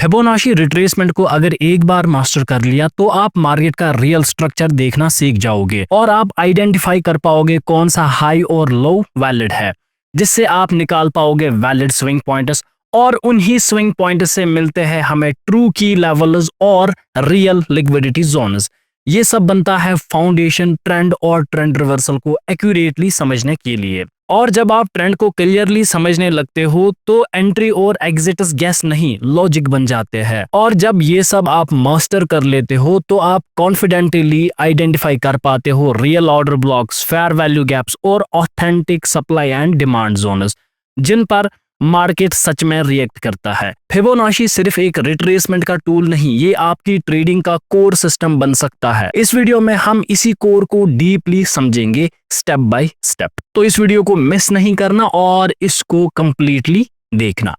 Fibonacci retracement को अगर एक बार मास्टर कर लिया तो आप मार्केट का रियल स्ट्रक्चर देखना सीख जाओगे और आप आइडेंटिफाई कर पाओगे कौन सा हाई और लो वैलिड है, जिससे आप निकाल पाओगे वैलिड स्विंग पॉइंट्स और उन्हीं स्विंग पॉइंट से मिलते हैं हमें ट्रू की लेवल्स और रियल लिक्विडिटी जोन्स। ये सब बनता है फाउंडेशन ट्रेंड और ट्रेंड रिवर्सल को एक्यूरेटली समझने के लिए। और जब आप ट्रेंड को क्लियरली समझने लगते हो तो एंट्री और एग्जिट्स गैस नहीं लॉजिक बन जाते हैं। और जब ये सब आप मास्टर कर लेते हो तो आप कॉन्फिडेंटली आइडेंटिफाई कर पाते हो real order blocks, fair value gaps और authentic supply and demand zones जिन पर मार्केट सच में रिएक्ट करता है। फिबोनाची सिर्फ एक रिट्रेसमेंट का टूल नहीं, ये आपकी ट्रेडिंग का कोर सिस्टम बन सकता है। इस वीडियो में हम इसी कोर को डीपली समझेंगे स्टेप बाय स्टेप, तो इस वीडियो को मिस नहीं करना और इसको कंप्लीटली देखना।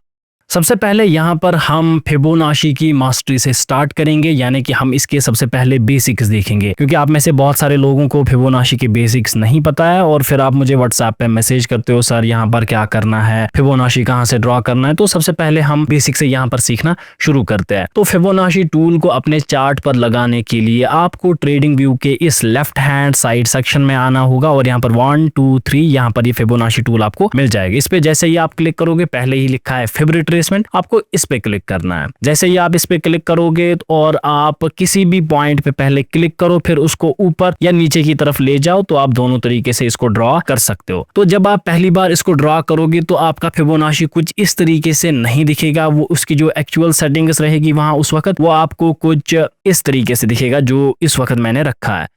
सबसे पहले यहाँ पर हम फिबोनाची की मास्टरी से स्टार्ट करेंगे, यानी कि हम इसके सबसे पहले बेसिक्स देखेंगे, क्योंकि आप में से बहुत सारे लोगों को फिबोनाची के बेसिक्स नहीं पता है और फिर आप मुझे व्हाट्सएप पे मैसेज करते हो सर यहाँ पर क्या करना है, फिबोनाची कहाँ से ड्रॉ करना है। तो सबसे पहले हम बेसिक से यहाँ पर सीखना शुरू करते हैं। तो फिबोनाची टूल को अपने चार्ट पर लगाने के लिए आपको ट्रेडिंग व्यू के इस लेफ्ट हैंड साइड सेक्शन में आना होगा और यहाँ पर 1 2 3 यहाँ पर ये फिबोनाची टूल आपको मिल जाएगा। इस पे जैसे ही आप क्लिक करोगे, पहले ही लिखा है फिब रिट्रेसमेंट, आपको इस पे क्लिक करना है। जैसे ही आप इस पे क्लिक करोगे और आप किसी भी पॉइंट पे पहले क्लिक करो, फिर उसको ऊपर या नीचे की तरफ ले जाओ, तो आप दोनों तरीके से इसको ड्रॉ कर सकते हो। तो जब आप पहली बार इसको ड्रॉ करोगे तो आपका फिबोनाची कुछ इस तरीके से नहीं दिखेगा, वो उसकी जो एक्चुअल सेटिंग्स रहेगी वहां उस वक्त वो आपको कुछ इस तरीके से दिखेगा जो इस वक्त मैंने रखा है।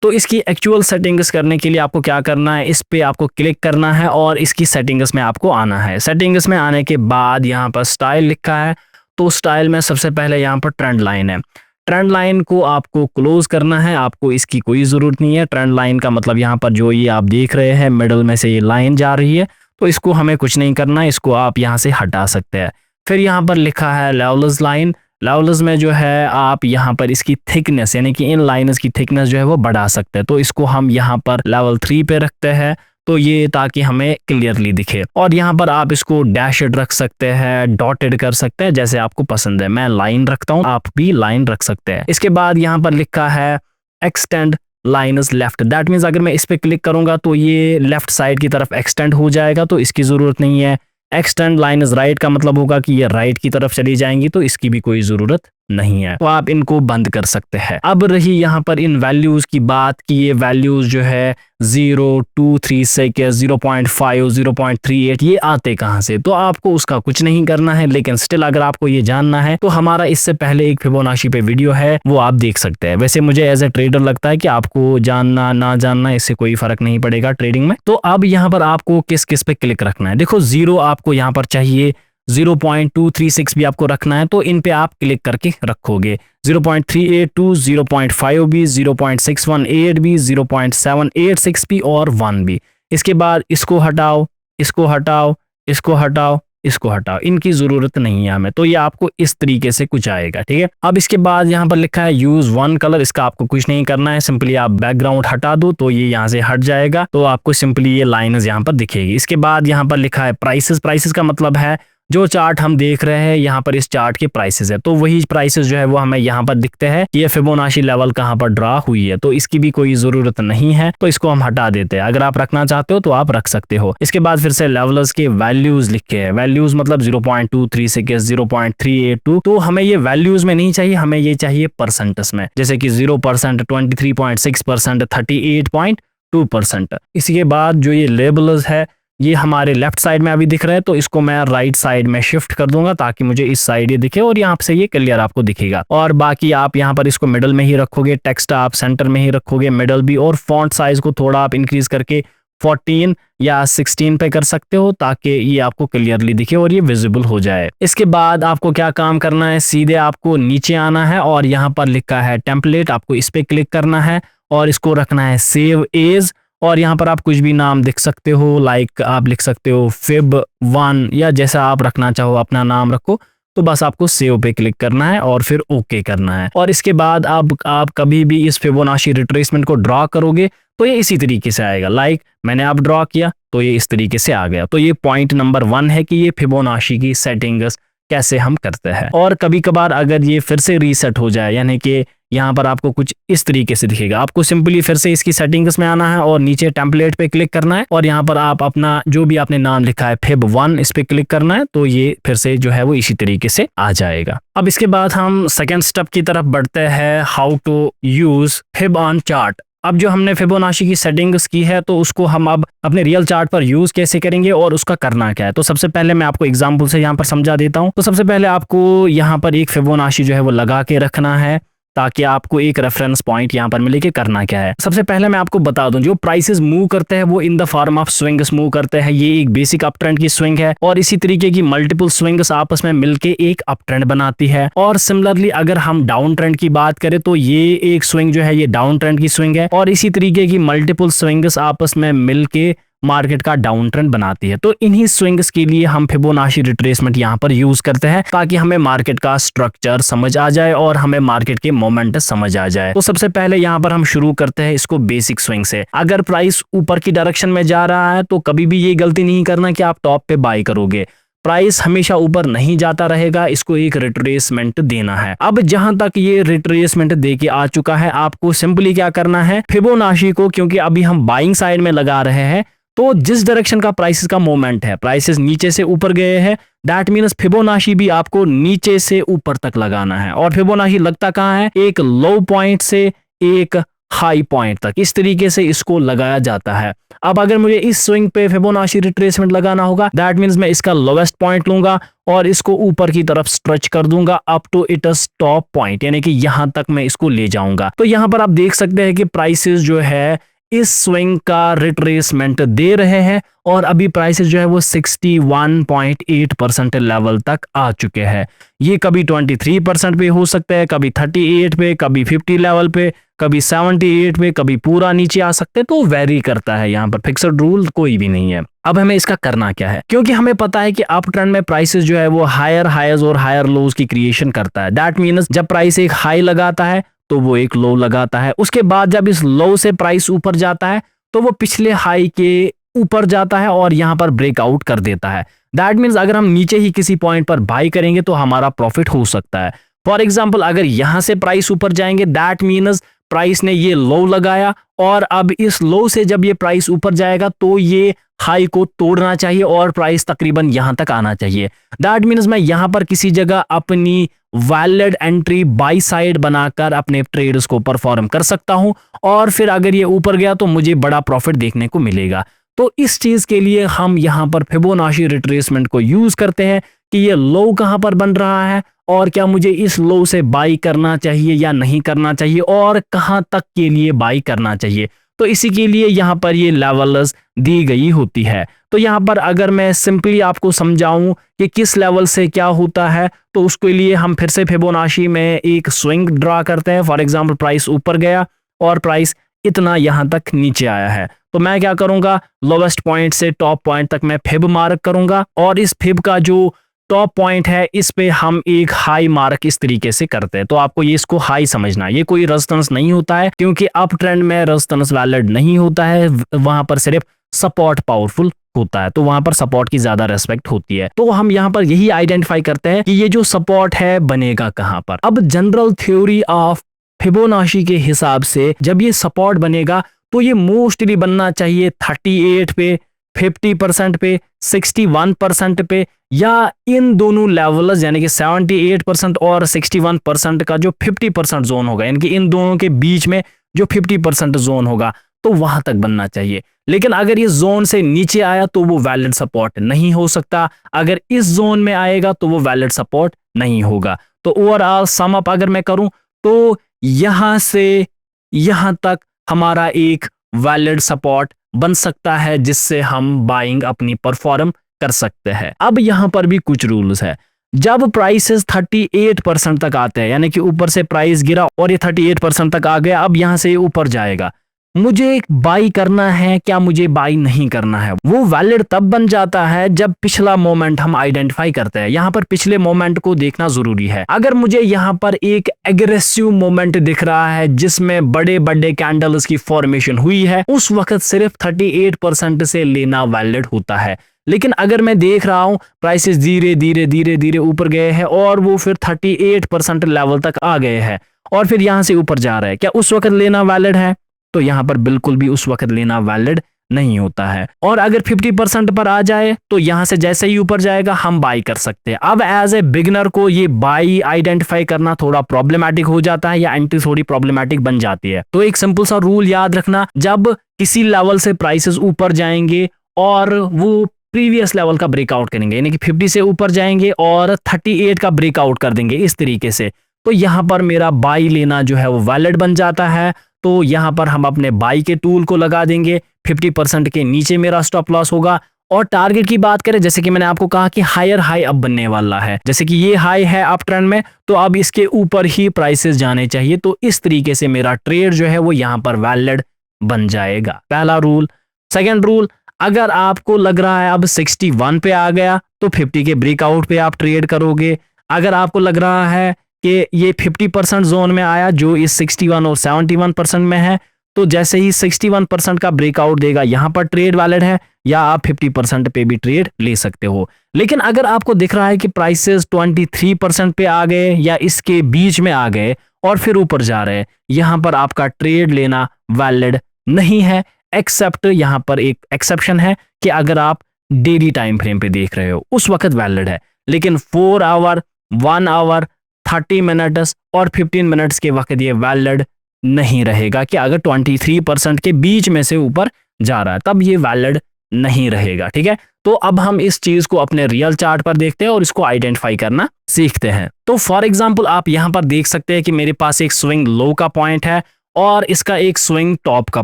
तो इसकी एक्चुअल सेटिंग्स करने के लिए आपको क्या करना है, इस पे आपको क्लिक करना है और इसकी सेटिंग्स में आपको आना है। सेटिंग्स में आने के बाद यहाँ पर स्टाइल लिखा है, तो स्टाइल में सबसे पहले यहाँ पर ट्रेंड लाइन है। ट्रेंड लाइन को आपको क्लोज करना है, आपको इसकी कोई ज़रूरत नहीं है। ट्रेंड लाइन का मतलब यहाँ पर जो ये आप देख रहे हैं मिडल में से ये लाइन जा रही है, तो इसको हमें कुछ नहीं करना है, इसको आप यहाँ से हटा सकते हैं। फिर यहाँ पर लिखा है लेवल्स लाइन। लेवल्स में जो है आप यहाँ पर इसकी थिकनेस यानी कि इन लाइन्स की थिकनेस जो है वो बढ़ा सकते हैं, तो इसको हम यहाँ पर लेवल 3 पे रखते हैं, तो ये ताकि हमें क्लियरली दिखे। और यहाँ पर आप इसको डैशेड रख सकते हैं, डॉटेड कर सकते हैं, जैसे आपको पसंद है। मैं लाइन रखता हूँ, आप भी लाइन रख सकते हैं। इसके बाद यहाँ पर लिखा है extend lines left, that means अगर मैं इस पे क्लिक करूंगा तो ये लेफ्ट साइड की तरफ एक्सटेंड हो जाएगा, तो इसकी जरूरत नहीं है। एक्सटेंड लाइन इज राइट का मतलब होगा कि ये राइट की तरफ चली जाएंगी, तो इसकी भी कोई जरूरत नहीं है, तो आप इनको बंद कर सकते हैं। अब रही यहाँ पर इन वैल्यूज की बात कि ये वैल्यूज जो है 0, 2, 3 सेकेंड, 0.5, 0.38 ये आते कहाँ से, तो आपको उसका कुछ नहीं करना है। लेकिन स्टिल अगर आपको ये जानना है तो हमारा इससे पहले एक फिबोनाची पे वीडियो है, वो आप देख सकते हैं। वैसे मुझे एज ए ट्रेडर लगता है कि आपको जानना ना जानना इससे कोई फर्क नहीं पड़ेगा ट्रेडिंग में। तो अब यहाँ पर आपको किस किस पे क्लिक रखना है, देखो 0 आपको यहाँ पर चाहिए, 0.236 भी आपको रखना है, तो इन पे आप क्लिक करके रखोगे। 0.382, 0.5 भी, 0.618 भी, 0.786 भी और 1 भी। इसके बाद इसको हटाओ, इसको हटाओ, इसको हटाओ, इसको हटाओ, इनकी जरूरत नहीं है हमें, तो ये आपको इस तरीके से कुछ आएगा। ठीक है, अब इसके बाद यहाँ पर लिखा है यूज वन कलर, इसका आपको कुछ नहीं करना है, सिंपली आप बैकग्राउंड हटा दो तो ये यहाँ से हट जाएगा, तो आपको सिंपली ये लाइन्स यहाँ पर दिखेगी। इसके बाद यहाँ पर लिखा है प्राइसेस। प्राइसेस का मतलब है जो चार्ट हम देख रहे हैं यहाँ पर इस चार्ट के प्राइसेस है, तो वही प्राइसेस जो है वो हमें यहाँ पर दिखते हैं। ये फिबोनाची लेवल कहाँ पर ड्रा हुई है, तो इसकी भी कोई जरूरत नहीं है, तो इसको हम हटा देते हैं। अगर आप रखना चाहते हो तो आप रख सकते हो। इसके बाद फिर से लेवल्स के वैल्यूज लिखे हैं, वैल्यूज मतलब 0.236, 0.382, तो हमें ये वैल्यूज में नहीं चाहिए, हमें ये चाहिए परसेंटेज में, जैसे कि 0%, 23.6%, 38.2%। इसके बाद जो ये लेबल्स है ये हमारे लेफ्ट साइड में अभी दिख रहा है, तो इसको मैं राइट साइड में शिफ्ट कर दूंगा ताकि मुझे इस साइड ये दिखे और यहाँ से ये क्लियर आपको दिखेगा। और बाकी आप यहाँ पर इसको मिडल में ही रखोगे, टेक्स्ट आप सेंटर में ही रखोगे, मिडल भी, और फॉन्ट साइज को थोड़ा आप इंक्रीज करके 14 या 16 पे कर सकते हो ताकि ये आपको क्लियरली दिखे और ये विजिबल हो जाए। इसके बाद आपको क्या काम करना है, सीधे आपको नीचे आना है और यहाँ पर लिखा है टेम्पलेट, आपको इस पे क्लिक करना है और इसको रखना है सेव एज, और यहाँ पर आप कुछ भी नाम लिख सकते हो, लाइक आप लिख सकते हो fib1 या जैसा आप रखना चाहो अपना नाम रखो। तो बस आपको सेव पे क्लिक करना है और फिर ओके करना है। और इसके बाद आप कभी भी इस फिबोनाची रिट्रेसमेंट को ड्रॉ करोगे तो ये इसी तरीके से आएगा, लाइक मैंने आप ड्रॉ किया तो ये इस तरीके से आ गया। तो ये पॉइंट नंबर 1 है कि ये फिबोनाची की सेटिंग्स कैसे हम करते हैं। और कभी कभार अगर ये फिर से रीसेट हो जाए, यानी कि यहाँ पर आपको कुछ इस तरीके से दिखेगा, आपको सिंपली फिर से इसकी सेटिंग्स में आना है और नीचे टेम्पलेट पे क्लिक करना है और यहाँ पर आप अपना जो भी आपने नाम लिखा है fib1 इस पे क्लिक करना है, तो ये फिर से जो है वो इसी तरीके से आ जाएगा। अब इसके बाद हम सेकेंड स्टेप की तरफ बढ़ते हैं, how to use fib on chart. अब जो हमने फिबोनाची की सेटिंग्स की है तो उसको हम अब अपने रियल चार्ट पर यूज कैसे करेंगे और उसका करना क्या है। तो सबसे पहले मैं आपको एग्जांपल से यहाँ पर समझा देता हूँ। तो सबसे पहले आपको यहाँ पर एक फिबोनाची जो है वो लगा के रखना है ताकि आपको एक रेफरेंस पॉइंट यहाँ पर मिले कि करना क्या है। सबसे पहले मैं आपको बता दूं, जो प्राइसेस मूव करते हैं वो in the form of swings move करते हैं। ये एक बेसिक अप ट्रेंड की स्विंग है और इसी तरीके की मल्टीपल स्विंग्स आपस में मिलके एक अप ट्रेंड बनाती है। और सिमिलरली अगर हम डाउन ट्रेंड की बात करें तो ये एक स्विंग जो है ये डाउन ट्रेंड की स्विंग है और इसी तरीके की मल्टीपल स्विंग्स आपस में मिलके मार्केट का डाउन ट्रेंड बनाती है। तो इन्हीं स्विंग्स के लिए हम फिबोनाची रिट्रेसमेंट यहाँ पर यूज करते हैं ताकि हमें मार्केट का स्ट्रक्चर समझ आ जाए और हमें मार्केट के मोमेंट समझ आ जाए। तो सबसे पहले यहाँ पर हम शुरू करते हैं इसको बेसिक स्विंग से। अगर प्राइस ऊपर की डायरेक्शन में जा रहा है तो कभी भी ये गलती नहीं करना कि आप टॉप पे बाय करोगे। प्राइस हमेशा ऊपर नहीं जाता रहेगा, इसको एक रिट्रेसमेंट देना है। अब जहां तक ये रिट्रेसमेंट दे के आ चुका है, आपको सिंपली क्या करना है, फिबोनाची को, क्योंकि अभी हम बाइंग साइड में लगा रहे हैं, तो जिस डायरेक्शन का प्राइसेस का मोमेंट है, प्राइसेस नीचे से ऊपर गए हैं, दैट मीन्स फिबोनाची भी आपको नीचे से ऊपर तक लगाना है। और फिबोनाची लगता कहाँ है, एक लो पॉइंट से एक हाई पॉइंट तक, इस तरीके से इसको लगाया जाता है। अब अगर मुझे इस स्विंग पे फिबोनाची रिट्रेसमेंट लगाना होगा, दैट मीन्स मैं इसका लोवेस्ट पॉइंट लूंगा और इसको ऊपर की तरफ स्ट्रेच कर दूंगा up to its top point, यानी कि यहां तक मैं इसको ले जाऊंगा। तो यहां पर आप देख सकते हैं कि प्राइसेस जो है इस स्विंग का रिट्रेसमेंट दे रहे हैं और अभी प्राइसेस जो है वो 61.8% लेवल तक आ चुके हैं। ये कभी 23% पे हो सकता है, कभी 38 पे, कभी 50 लेवल पे, कभी 78 पे, कभी पूरा नीचे आ सकते हैं। तो वेरी करता है, यहाँ पर फिक्स्ड रूल कोई भी नहीं है। अब हमें इसका करना क्या है, क्योंकि हमें पता है कि अप ट्रेंड में प्राइसेस जो है वो हायर हाईज और हायर लोज की क्रिएशन करता है। दैट मीन्स जब प्राइस एक हाई लगाता है तो वो एक लो लगाता है, उसके बाद जब इस लो से प्राइस ऊपर जाता है तो वो पिछले हाई के ऊपर जाता है और यहाँ पर ब्रेकआउट कर देता है। दैट मीन्स अगर हम नीचे ही किसी पॉइंट पर बाई करेंगे तो हमारा प्रॉफिट हो सकता है। फॉर एग्जाम्पल अगर यहाँ से प्राइस ऊपर जाएंगे, दैट मीन्स प्राइस ने ये लो लगाया और अब इस लो से जब ये प्राइस ऊपर जाएगा तो ये हाई को तोड़ना चाहिए और प्राइस तकरीबन यहां तक आना चाहिए। दैट मीन्स मैं यहां पर किसी जगह अपनी वैलिड एंट्री बाई साइड बनाकर अपने ट्रेड्स को परफॉर्म कर सकता हूं और फिर अगर ये ऊपर गया तो मुझे बड़ा प्रॉफिट देखने को मिलेगा। तो इस चीज के लिए हम यहां पर फिबोनाची रिट्रेसमेंट को यूज करते हैं कि ये लो कहां पर बन रहा है और क्या मुझे इस लो से बाई करना चाहिए या नहीं करना चाहिए और कहां तक के लिए बाई करना चाहिए। तो इसी के लिए यहाँ पर ये लेवल्स दी गई होती है। तो यहाँ पर अगर मैं सिंपली आपको समझाऊं कि किस लेवल से क्या होता है, तो उसके लिए हम फिर से फिबोनाची में एक स्विंग ड्रा करते हैं। फॉर एग्जांपल प्राइस ऊपर गया और प्राइस इतना यहाँ तक नीचे आया है, तो मैं क्या करूंगा, लोवेस्ट पॉइंट से टॉप पॉइंट तक मैं फिब मार्क करूंगा और इस फिब का जो टॉप पॉइंट है इस पे हम एक हाई मार्क इस तरीके से करते हैं। तो आपको ये इसको हाई समझना है, ये कोई रेजिस्टेंस नहीं होता है क्योंकि अप ट्रेंड में रेजिस्टेंस वैलिड नहीं होता है, वहां पर सिर्फ सपोर्ट पावरफुल होता है, तो वहां पर सपोर्ट की ज्यादा रेस्पेक्ट होती है। तो हम यहाँ पर यही आइडेंटिफाई करते हैं कि ये जो सपोर्ट है बनेगा कहां पर। अब जनरल थ्योरी ऑफ फिबोनाची के हिसाब से जब ये सपोर्ट बनेगा तो ये मोस्टली बनना चाहिए 38 पे, 50% पे, 61% पे, या इन दोनों लेवल्स यानी कि 78% और 61% का जो 50% जोन होगा, यानी कि इन दोनों के बीच में जो 50% जोन होगा तो वहां तक बनना चाहिए। लेकिन अगर ये जोन से नीचे आया तो वो वैलिड सपोर्ट नहीं हो सकता, अगर इस जोन में आएगा तो वो वैलिड सपोर्ट नहीं होगा। तो ओवरऑल सम अप अगर मैं करूं तो यहां से यहां तक हमारा एक वैलिड सपोर्ट बन सकता है जिससे हम बाइंग अपनी परफॉर्म कर सकते हैं। अब यहां पर भी कुछ रूल्स है। जब प्राइसेस 38% तक आते हैं, यानी कि ऊपर से प्राइस गिरा और ये 38% तक आ गया, अब यहां से ऊपर जाएगा, मुझे बाई करना है क्या मुझे बाई नहीं करना है, वो वैलिड तब बन जाता है जब पिछला मोमेंट हम आइडेंटिफाई करते हैं। यहाँ पर पिछले मोमेंट को देखना जरूरी है। अगर मुझे यहाँ पर एक एग्रेसिव मोमेंट दिख रहा है जिसमें बड़े बड़े कैंडल्स की फॉर्मेशन हुई है, उस वक्त सिर्फ 38% से लेना वैलिड होता है। लेकिन अगर मैं देख रहा हूं प्राइसेस धीरे धीरे धीरे धीरे ऊपर गए हैं और वो फिर 38% लेवल तक आ गए हैं और फिर यहां से ऊपर जा रहा है, क्या उस वक्त लेना वैलिड है? तो यहां पर बिल्कुल भी उस वक्त लेना वैलिड नहीं होता है। और अगर 50% पर आ जाए तो यहां से जैसे ही ऊपर जाएगा हम बाई कर सकते हैं। अब एज ए बिगिनर को ये बाई आइडेंटिफाई करना थोड़ा प्रॉब्लमेटिक हो जाता है या एंट्री थोड़ी प्रॉब्लमेटिक बन जाती है। तो एक सिंपल सा रूल याद रखना, जब किसी लेवल से प्राइसेस ऊपर जाएंगे और वो प्रीवियस लेवल का ब्रेकआउट करेंगे, यानी कि 50 से ऊपर जाएंगे और 38 का ब्रेकआउट कर देंगे इस तरीके से, तो यहां पर मेरा बाई लेना जो है वो वैलिड बन जाता है। तो यहां पर हम अपने बाई के टूल को लगा देंगे, 50% के नीचे मेरा स्टॉप लॉस होगा। और टारगेट की बात करें, जैसे कि मैंने आपको कहा कि हायर हाई अब बनने वाला है, जैसे कि ये हाई है अप ट्रेंड में, तो अब इसके ऊपर ही प्राइसेस जाने चाहिए। तो इस तरीके से मेरा ट्रेड जो है वो यहां पर वैलिड बन जाएगा, पहला रूल। सेकेंड रूल, अगर आपको लग रहा है अब 61 पे आ गया तो 50 के ब्रेकआउट पे आप ट्रेड करोगे। अगर आपको लग रहा है कि ये 50% जोन में आया जो इस 61 और 71% में है, तो जैसे ही 61% का ब्रेकआउट देगा यहां पर ट्रेड वैलिड है, या आप 50% पे भी ट्रेड ले सकते हो। लेकिन अगर आपको दिख रहा है कि प्राइसेस 23% पे आ गए या इसके बीच में आ गए और फिर ऊपर जा रहे हैं, यहां पर आपका ट्रेड लेना वैलिड नहीं है। एक्सेप्ट यहां पर एक एक्सेप्शन है कि अगर आप डेली टाइम फ्रेम पे देख रहे हो उस वक्त वैलिड है, लेकिन 4 आवर, 1 आवर, 30 मिनट्स और 15 मिनट्स के वक्त ये वैलिड नहीं रहेगा। कि अगर 23% के बीच में से ऊपर जा रहा है तब ये वैलिड नहीं रहेगा, ठीक है। तो अब हम इस चीज को अपने रियल चार्ट पर देखते हैं और इसको आइडेंटिफाई करना सीखते हैं। तो फॉर एग्जांपल आप यहां पर देख सकते हैं कि मेरे पास एक स्विंग लो का पॉइंट है और इसका एक स्विंग टॉप का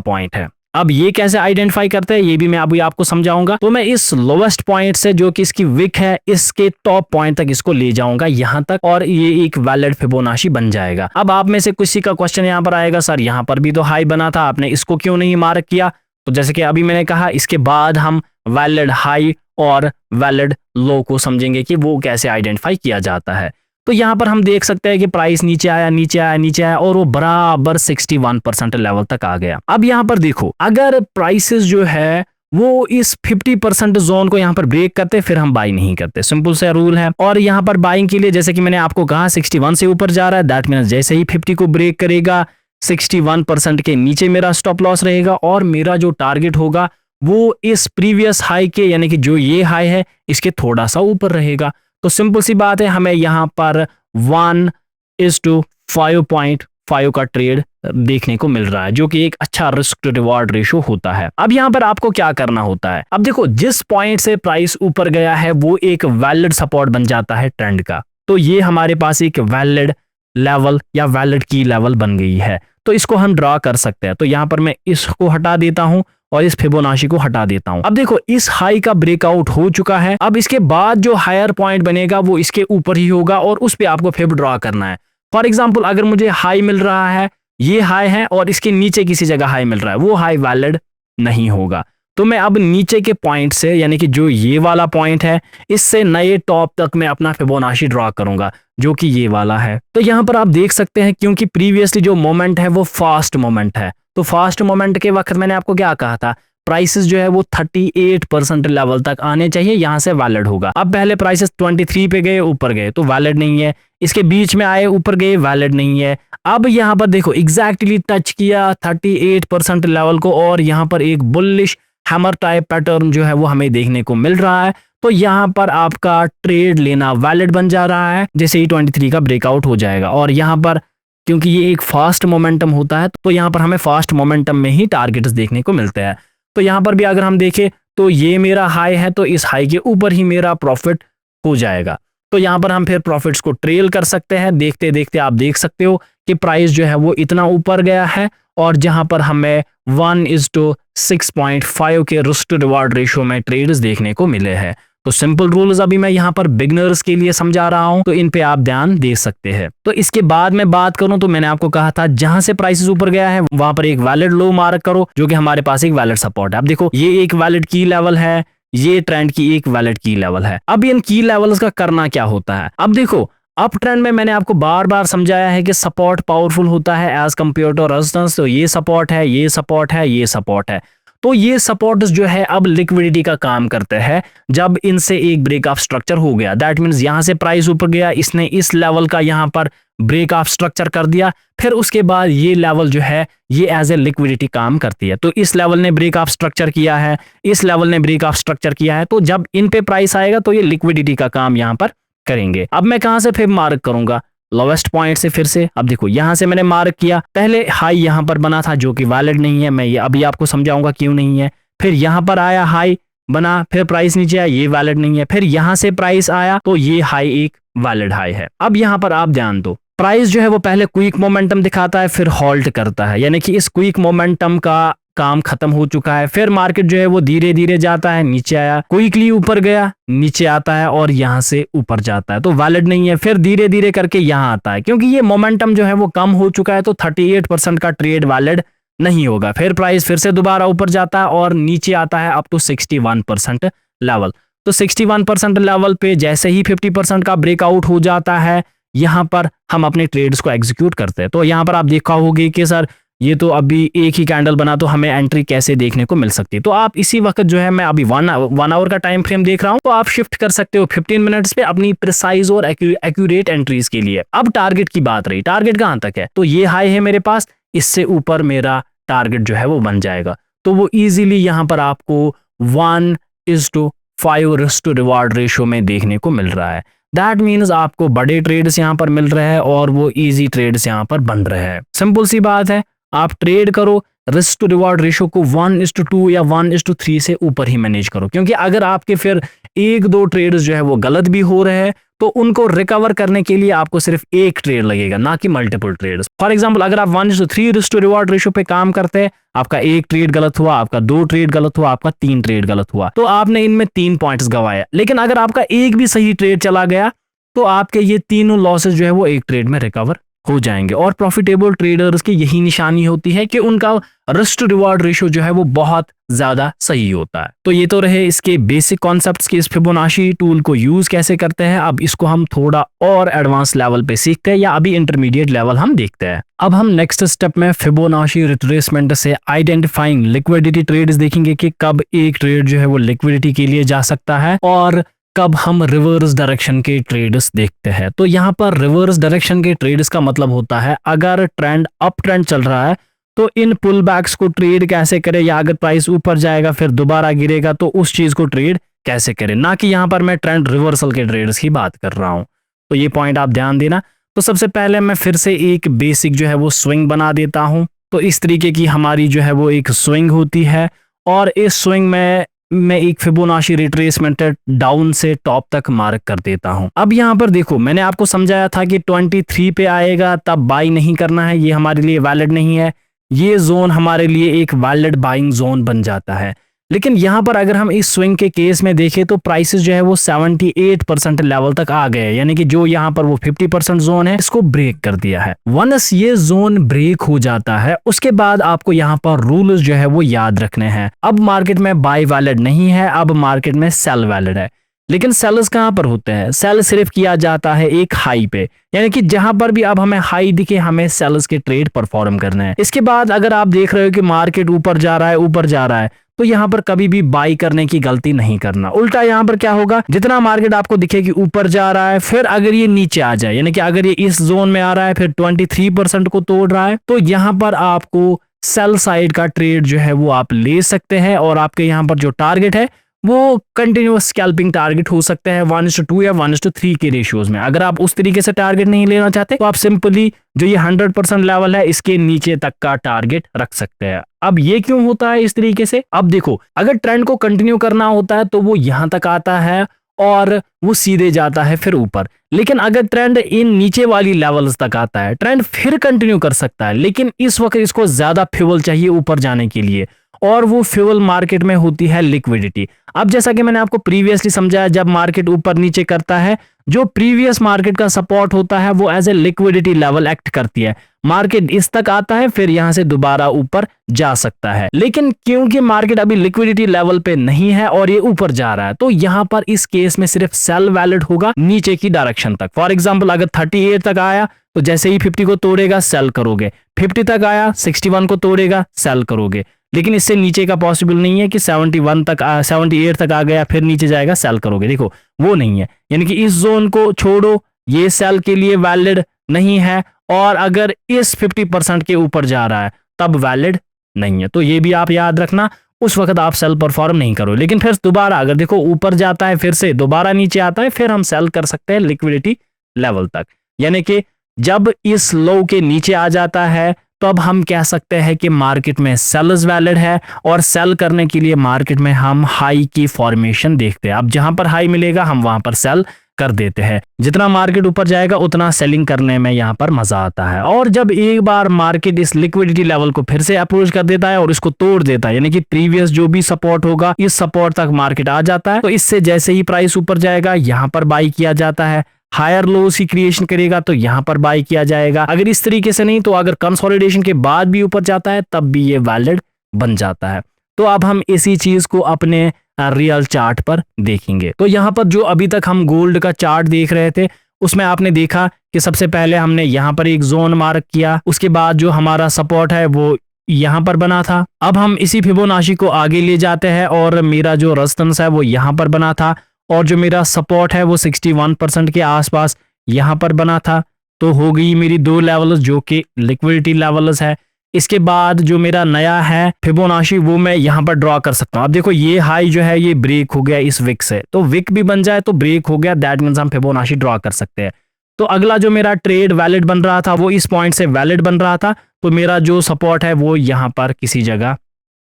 पॉइंट है। अब ये कैसे आइडेंटिफाई करते हैं ये भी मैं अभी आपको समझाऊंगा। तो मैं इस लोवेस्ट पॉइंट से, जो कि इसकी विक है, इसके टॉप पॉइंट तक इसको ले जाऊंगा यहां तक, और ये एक वैलिड फिबोनाची बन जाएगा। अब आप में से किसी का क्वेश्चन यहां पर आएगा, सर यहां पर भी तो हाई बना था, आपने इसको क्यों नहीं मार्क किया? तो जैसे कि अभी मैंने कहा, इसके बाद हम वैलिड हाई और वैलिड लो को समझेंगे कि वो कैसे आइडेंटिफाई किया जाता है। तो यहां पर हम देख सकते हैं कि प्राइस नीचे आया नीचे आया नीचे आया और वो बराबर 61% लेवल तक आ गया। अब यहां पर देखो, अगर प्राइसेस जो है वो इस 50% जोन को यहां पर ब्रेक करते, फिर हम बाई नहीं करते, सिंपल सा रूल है। और यहां पर बाइंग के लिए, जैसे कि मैंने आपको कहा, 61 से ऊपर जा रहा है, दैट मीन्स जैसे ही 50 को ब्रेक करेगा 61% के नीचे मेरा स्टॉप लॉस रहेगा और मेरा जो टारगेट होगा वो इस प्रीवियस हाई के, यानी कि जो ये हाई है इसके थोड़ा सा ऊपर रहेगा। तो सिंपल सी बात है, हमें यहां पर 1:5.5 का ट्रेड देखने को मिल रहा है, जो कि एक अच्छा रिस्क टू रिवॉर्ड रेशो होता है। अब यहां पर आपको क्या करना होता है, अब देखो जिस पॉइंट से प्राइस ऊपर गया है वो एक वैलिड सपोर्ट बन जाता है ट्रेंड का, तो ये हमारे पास एक वैलिड लेवल या वैलिड की लेवल बन गई है, तो इसको हम ड्रॉ कर सकते हैं। तो यहां पर मैं इसको हटा देता हूं और इस फिबोनाची को हटा देता हूं। अब देखो इस हाई का ब्रेकआउट हो चुका है, अब इसके बाद जो हायर पॉइंट बनेगा वो इसके ऊपर ही होगा और उस पे आपको फिब ड्रॉ करना है। फॉर एग्जांपल अगर मुझे हाई मिल रहा है, ये हाई है और इसके नीचे किसी जगह हाई मिल रहा है, वो हाई वैलिड नहीं होगा। तो मैं अब नीचे के पॉइंट से, यानी कि जो ये वाला पॉइंट है, इससे नए टॉप तक मैं अपना फिबोनाची ड्रॉ करूंगा, जो कि ये वाला है। तो यहां पर आप देख सकते हैं, क्योंकि प्रीवियसली जो मोमेंट है वो फास्ट मोमेंट है, तो फास्ट मोमेंट के वक्त मैंने आपको क्या कहा था, प्राइसेस जो है वो 38% लेवल तक आने चाहिए, यहां से वैलिड होगा। अब पहले प्राइसेस 23 पे गए, ऊपर गए तो वैलिड नहीं है, इसके बीच में आए ऊपर गए, वैलिड नहीं है। अब यहां पर देखो एग्जैक्टली टच किया 38% लेवल को और यहां पर एक बुलिश हैमर टाइप पैटर्न जो है वो हमें देखने को मिल रहा है। तो यहां पर आपका ट्रेड लेना वैलिड बन जा रहा है जैसे ही 23 का ब्रेकआउट हो जाएगा। और यहां पर क्योंकि ये एक फास्ट मोमेंटम होता है, तो यहां पर हमें फास्ट मोमेंटम में ही टारगेट्स देखने को मिलते हैं। तो यहां पर भी अगर हम देखें तो ये मेरा हाई है, तो इस हाई के ऊपर ही मेरा प्रॉफिट हो जाएगा। तो यहां पर हम फिर प्रॉफिट्स को ट्रेल कर सकते हैं। देखते देखते आप देख सकते हो कि प्राइस जो है वो इतना ऊपर गया है और जहां पर हमें 1:6.5 के रिस्क टू रिवॉर्ड रेशियो में ट्रेड्स देखने को मिले हैं। तो सिंपल रूल्स अभी मैं यहाँ पर बिगनर्स के लिए समझा रहा हूँ, तो इन पे आप ध्यान दे सकते हैं। तो इसके बाद मैं बात करूं तो मैंने आपको कहा था जहां से प्राइसेस ऊपर गया है वहां पर एक वैलिड लो मार्क करो, जो कि हमारे पास एक वैलिड सपोर्ट है। अब देखो ये एक वैलिड की लेवल है, ये ट्रेंड की एक वैलिड की लेवल है। अब इन की लेवल्स का करना क्या होता है, अब देखो अप ट्रेंड में मैंने आपको बार बार समझाया है कि सपोर्ट पावरफुल होता है एज कंपेयर टू रेजिस्टेंस। तो ये सपोर्ट है, ये सपोर्ट है, ये सपोर्ट है। तो ये सपोर्ट्स जो है अब लिक्विडिटी का काम करते हैं। जब इनसे एक ब्रेक ऑफ स्ट्रक्चर हो गया, दैट मीन्स यहां से प्राइस ऊपर गया, इसने इस लेवल का यहां पर ब्रेक ऑफ स्ट्रक्चर कर दिया, फिर उसके बाद ये लेवल जो है ये एज ए लिक्विडिटी काम करती है। तो इस लेवल ने ब्रेक ऑफ स्ट्रक्चर किया है, इस लेवल ने ब्रेक ऑफ स्ट्रक्चर किया है, तो जब इन पे प्राइस आएगा तो ये लिक्विडिटी का काम यहां पर करेंगे। अब मैं कहां से फिर मार्क करूंगा? लोवेस्ट पॉइंट से फिर से। अब देखो यहां से मैंने मार्क किया, पहले हाई यहां पर बना था जो कि वैलिड नहीं है, मैं ये अभी आपको समझाऊंगा क्यों नहीं है। फिर यहां पर आया हाई बना, फिर प्राइस नीचे आया, ये वैलिड नहीं है। फिर यहां से प्राइस आया तो ये हाई एक वैलिड हाई है। अब यहां पर आप ध्यान दो, प्राइस जो है वो पहले क्विक मोमेंटम दिखाता है, फिर हॉल्ट करता है, यानी कि इस क्विक मोमेंटम का काम खत्म हो चुका है। फिर मार्केट जो है वो धीरे धीरे जाता है, नीचे आया, क्विकली ऊपर गया, नीचे आता है और यहां से ऊपर जाता है, तो वैलिड नहीं है। फिर धीरे धीरे करके यहां आता है, क्योंकि ये मोमेंटम जो है वो कम हो चुका है, तो 38% का ट्रेड वैलिड नहीं होगा। फिर प्राइस फिर से दोबारा ऊपर जाता है और नीचे आता है अप टू 61% लेवल। तो 61% लेवल पे जैसे ही 50% का ब्रेकआउट हो जाता है, यहां पर हम अपने ट्रेड्स को एग्जीक्यूट करते हैं। तो यहां पर आप देखा होगी कि सर ये तो अभी एक ही कैंडल बना, तो हमें एंट्री कैसे देखने को मिल सकती है? तो आप इसी वक्त जो है, मैं अभी वन आवर का टाइम फ्रेम देख रहा हूं, तो आप शिफ्ट कर सकते हो 15 मिनट्स पे अपनी प्रिसाइज और एक्यूरेट एंट्रीज के लिए। अब टारगेट की बात रही, टारगेट कहां तक है? तो ये हाई है मेरे पास, इससे ऊपर मेरा टारगेट जो है वो बन जाएगा। तो वो इजीली यहां पर आपको 1:5 रिस्क टू रिवार्ड रेशियो में देखने को मिल रहा है। दैट मीन्स आपको बड़े ट्रेड्स यहां पर मिल रहे हैं और वो इजी ट्रेड्स यहां पर बन रहे हैं। सिंपल सी बात है, आप ट्रेड करो, रिस्क टू रिवार्ड रेशियो को 1:2 या 1:3 से ऊपर ही मैनेज करो, क्योंकि अगर आपके फिर एक दो ट्रेड्स जो है वो गलत भी हो रहे हैं तो उनको रिकवर करने के लिए आपको सिर्फ एक ट्रेड लगेगा, ना कि मल्टीपल ट्रेड्स। फॉर एग्जांपल, अगर आप 1:3 रिस्क टू रिवार्ड रेशियो पे काम करते हैं, आपका एक ट्रेड गलत हुआ, आपका 2 ट्रेड गलत हुआ, आपका 3 ट्रेड गलत हुआ, तो आपने इनमें 3 पॉइंट्स गंवाया। लेकिन अगर आपका एक भी सही ट्रेड चला गया तो आपके ये तीनों लॉसेस जो है वो एक ट्रेड में रिकवर हो जाएंगे। और प्रॉफिटेबल ट्रेडर्स की यही निशानी होती है कि उनका रिस्क टू रिवार्ड रेशियो जो है वो बहुत ज्यादा सही होता है। तो ये तो रहे इसके बेसिक कॉन्सेप्ट्स के इस फिबोनाची टूल को यूज कैसे करते हैं। अब इसको हम थोड़ा और एडवांस लेवल पे सीखते हैं, या अभी इंटरमीडिएट लेवल हम देखते हैं। अब हम नेक्स्ट स्टेप में फिबोनाची रिट्रेसमेंट से आइडेंटिफाइंग लिक्विडिटी ट्रेड्स देखेंगे कि कब एक ट्रेड जो है वो लिक्विडिटी के लिए जा सकता है और कब हम रिवर्स डायरेक्शन के ट्रेड्स देखते हैं। तो यहाँ पर रिवर्स डायरेक्शन के ट्रेड्स का मतलब होता है, अगर ट्रेंड अप ट्रेंड चल रहा है तो इन पुल बैक्स को ट्रेड कैसे करें, या अगर प्राइस ऊपर जाएगा फिर दोबारा गिरेगा तो उस चीज को ट्रेड कैसे करें, ना कि यहाँ पर मैं ट्रेंड रिवर्सल के ट्रेड्स की बात कर रहा हूँ। तो ये पॉइंट आप ध्यान देना। तो सबसे पहले मैं फिर से एक बेसिक जो है वो स्विंग बना देता हूँ। तो इस तरीके की हमारी जो है वो एक स्विंग होती है, और इस स्विंग में मैं एक फिबोनाची रिट्रेसमेंट डाउन से टॉप तक मार्क कर देता हूं। अब यहां पर देखो, मैंने आपको समझाया था कि 23 पे आएगा तब बाई नहीं करना है, ये हमारे लिए वैलिड नहीं है। ये जोन हमारे लिए एक वैलिड बाइंग जोन बन जाता है। लेकिन यहां पर अगर हम इस स्विंग के केस में देखें तो प्राइसेस जो है वो 78% लेवल तक आ गए, यानी कि जो यहां पर वो 50% जोन है इसको ब्रेक कर दिया है। वंस ये जोन ब्रेक हो जाता है उसके बाद आपको यहां पर रूल्स जो है वो याद रखने हैं। अब मार्केट में बाय वैलिड नहीं है, अब मार्केट में सेल वैलिड है। लेकिन सेल्स कहां पर होते हैं? सेल सिर्फ किया जाता है एक हाई पे, यानी कि जहां पर भी अब हमें हाई दिखे हमें सेल्स के ट्रेड परफॉर्म करने हैं। इसके बाद अगर आप देख रहे हो कि मार्केट ऊपर जा रहा है तो यहां पर कभी भी बाई करने की गलती नहीं करना। उल्टा यहां पर क्या होगा, जितना मार्केट आपको दिखे कि ऊपर जा रहा है, फिर अगर ये नीचे आ जाए, यानी कि अगर ये इस जोन में आ रहा है फिर 23% को तोड़ रहा है, तो यहां पर आपको सेल साइड का ट्रेड जो है वो आप ले सकते हैं। और आपके यहां पर जो टारगेट है वो कंटिन्यूअस स्कैल्पिंग टारगेट हो सकते हैं 1:2 या 1:3 के रेशियोज में। अगर आप उस तरीके से टारगेट नहीं लेना चाहते तो आप सिंपली जो ये 100% लेवल है इसके नीचे तक का टारगेट रख सकते हैं। अब ये क्यों होता है इस तरीके से? अब देखो, अगर ट्रेंड को कंटिन्यू करना होता है तो वो यहां तक आता है और वो सीधे जाता है फिर ऊपर। लेकिन अगर ट्रेंड इन नीचे वाली लेवल्स तक आता है, ट्रेंड फिर कंटिन्यू कर सकता है, लेकिन इस वक्त इसको ज्यादा फ्यूल चाहिए ऊपर जाने के लिए, और वो फ्यूल मार्केट में होती है लिक्विडिटी। अब जैसा कि मैंने आपको प्रीवियसली समझाया, जब मार्केट ऊपर नीचे करता है, जो प्रीवियस मार्केट का सपोर्ट होता है वो as a liquidity level act करती है। मार्केट इस तक आता है फिर यहां से दोबारा ऊपर जा सकता है, लेकिन क्योंकि मार्केट अभी लिक्विडिटी लेवल पे नहीं है और ये ऊपर जा रहा है, तो यहां पर इस केस में सिर्फ सेल वैलिड होगा नीचे की डायरेक्शन तक। फॉर एग्जांपल, अगर 38 तक आया तो जैसे ही 50 को तोड़ेगा सेल करोगे, 50 तक आया 61 को तोड़ेगा सेल करोगे। लेकिन इससे नीचे का पॉसिबल नहीं है कि 71 तक 78 तक आ गया फिर नीचे जाएगा सेल करोगे, देखो वो नहीं है। यानी कि इस जोन को छोड़ो, ये सेल के लिए वैलिड नहीं है, और अगर इस 50% के ऊपर जा रहा है तब वैलिड नहीं है। तो ये भी आप याद रखना, उस वक्त आप सेल परफॉर्म नहीं करो। लेकिन फिर दोबारा अगर देखो ऊपर जाता है फिर से दोबारा नीचे आता है, फिर हम सेल कर सकते हैं लिक्विडिटी लेवल तक। यानी कि जब इस लो के नीचे आ जाता है तो अब हम कह सकते हैं कि मार्केट में सेलर्स वैलिड है, और सेल करने के लिए मार्केट में हम हाई की फॉर्मेशन देखते हैं। अब जहां पर हाई मिलेगा हम वहां पर सेल कर देते हैं। जितना मार्केट ऊपर जाएगा उतना सेलिंग करने में यहाँ पर मजा आता है। और जब एक बार मार्केट इस लिक्विडिटी लेवल को फिर से अप्रोच कर देता है और इसको तोड़ देता है, यानी कि प्रीवियस जो भी सपोर्ट होगा इस सपोर्ट तक मार्केट आ जाता है, तो इससे जैसे ही प्राइस ऊपर जाएगा यहाँ पर बाई किया जाता है। हायर लोस की क्रिएशन करेगा तो यहाँ पर बाई किया जाएगा। अगर इस तरीके से नहीं तो अगर कंसोलिडेशन के बाद भी ऊपर जाता है तब भी ये वैलिड बन जाता है। तो अब हम इसी चीज को अपने रियल चार्ट पर देखेंगे। तो यहाँ पर जो अभी तक हम गोल्ड का चार्ट देख रहे थे उसमें आपने देखा कि सबसे पहले हमने यहाँ पर एक जोन मार्क किया, उसके बाद जो हमारा सपोर्ट है वो यहाँ पर बना था। अब हम इसी फिबोनाची को आगे ले जाते हैं और मेरा जो रेजिस्टेंस है वो यहाँ पर बना था, और जो मेरा सपोर्ट है वो 61% के आसपास यहाँ पर बना था। तो हो गई मेरी दो लेवल्स जो कि लिक्विडिटी लेवल्स है। इसके बाद जो मेरा नया है फिबोनाची वो मैं यहाँ पर ड्रॉ कर सकता हूँ। अब देखो ये हाई जो है ये ब्रेक हो गया इस विक से, तो विक भी बन जाए तो ब्रेक हो गया, दैट मीन्स हम फिबोनाची ड्रॉ कर सकते हैं। तो अगला जो मेरा ट्रेड वैलिड बन रहा था वो इस पॉइंट से वैलिड बन रहा था, तो मेरा जो सपोर्ट है वो यहाँ पर किसी जगह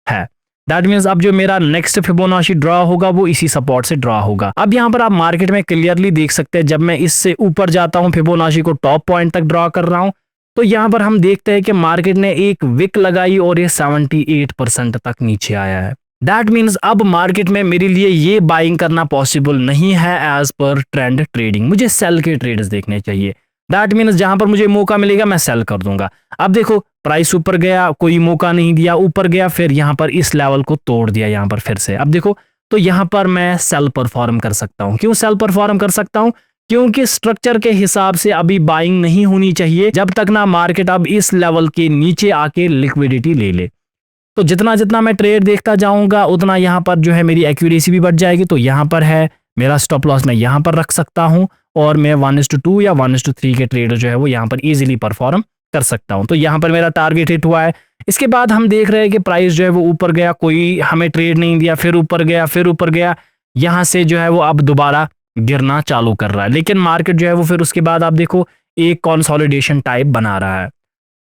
है। दैट मीन्स अब जो मेरा नेक्स्ट फिबोनाची ड्रॉ होगा वो इसी सपोर्ट से ड्रॉ होगा। अब यहाँ पर आप मार्केट में क्लियरली देख सकते हैं जब मैं इससे ऊपर जाता हूँ फिबोनाची को टॉप पॉइंट तक ड्रॉ कर रहा हूँ, तो यहाँ पर हम देखते हैं कि मार्केट ने एक विक लगाई और ये 78% तक नीचे आया है। दैट मीन्स अब मार्केट में मेरे लिए ये बाइंग करना पॉसिबल नहीं है एज पर ट्रेंड ट्रेडिंग, मुझे सेल के ट्रेड्स देखने चाहिए। दैट मीन्स जहां पर मुझे मौका मिलेगा मैं सेल कर दूंगा। अब देखो प्राइस ऊपर गया, कोई मौका नहीं दिया, ऊपर गया फिर यहाँ पर इस लेवल को तोड़ दिया यहाँ पर फिर से। अब देखो तो यहाँ पर मैं सेल परफॉर्म कर सकता हूँ। क्यों सेल परफॉर्म कर सकता हूँ? क्योंकि स्ट्रक्चर के हिसाब से अभी बाइंग नहीं होनी चाहिए जब तक ना मार्केट अब इस लेवल के नीचे आके लिक्विडिटी ले ले। तो जितना जितना मैं ट्रेड देखता जाऊंगा उतना यहाँ पर जो है मेरी एक्यूरेसी भी बढ़ जाएगी। तो यहाँ पर है मेरा स्टॉप लॉस, मैं यहाँ पर रख सकता हूँ और मैं 1:2 या 1:3 के ट्रेड जो है वो यहाँ पर इजीली परफॉर्म कर सकता हूँ। तो यहाँ पर मेरा टारगेट हिट हुआ है। इसके बाद हम देख रहे हैं कि प्राइस जो है वो ऊपर गया, कोई हमें ट्रेड नहीं दिया, फिर ऊपर गया, फिर ऊपर गया, यहाँ से जो है वो अब दोबारा गिरना चालू कर रहा है। लेकिन मार्केट जो है वो फिर उसके बाद आप देखो एक कंसोलिडेशन टाइप बना रहा है।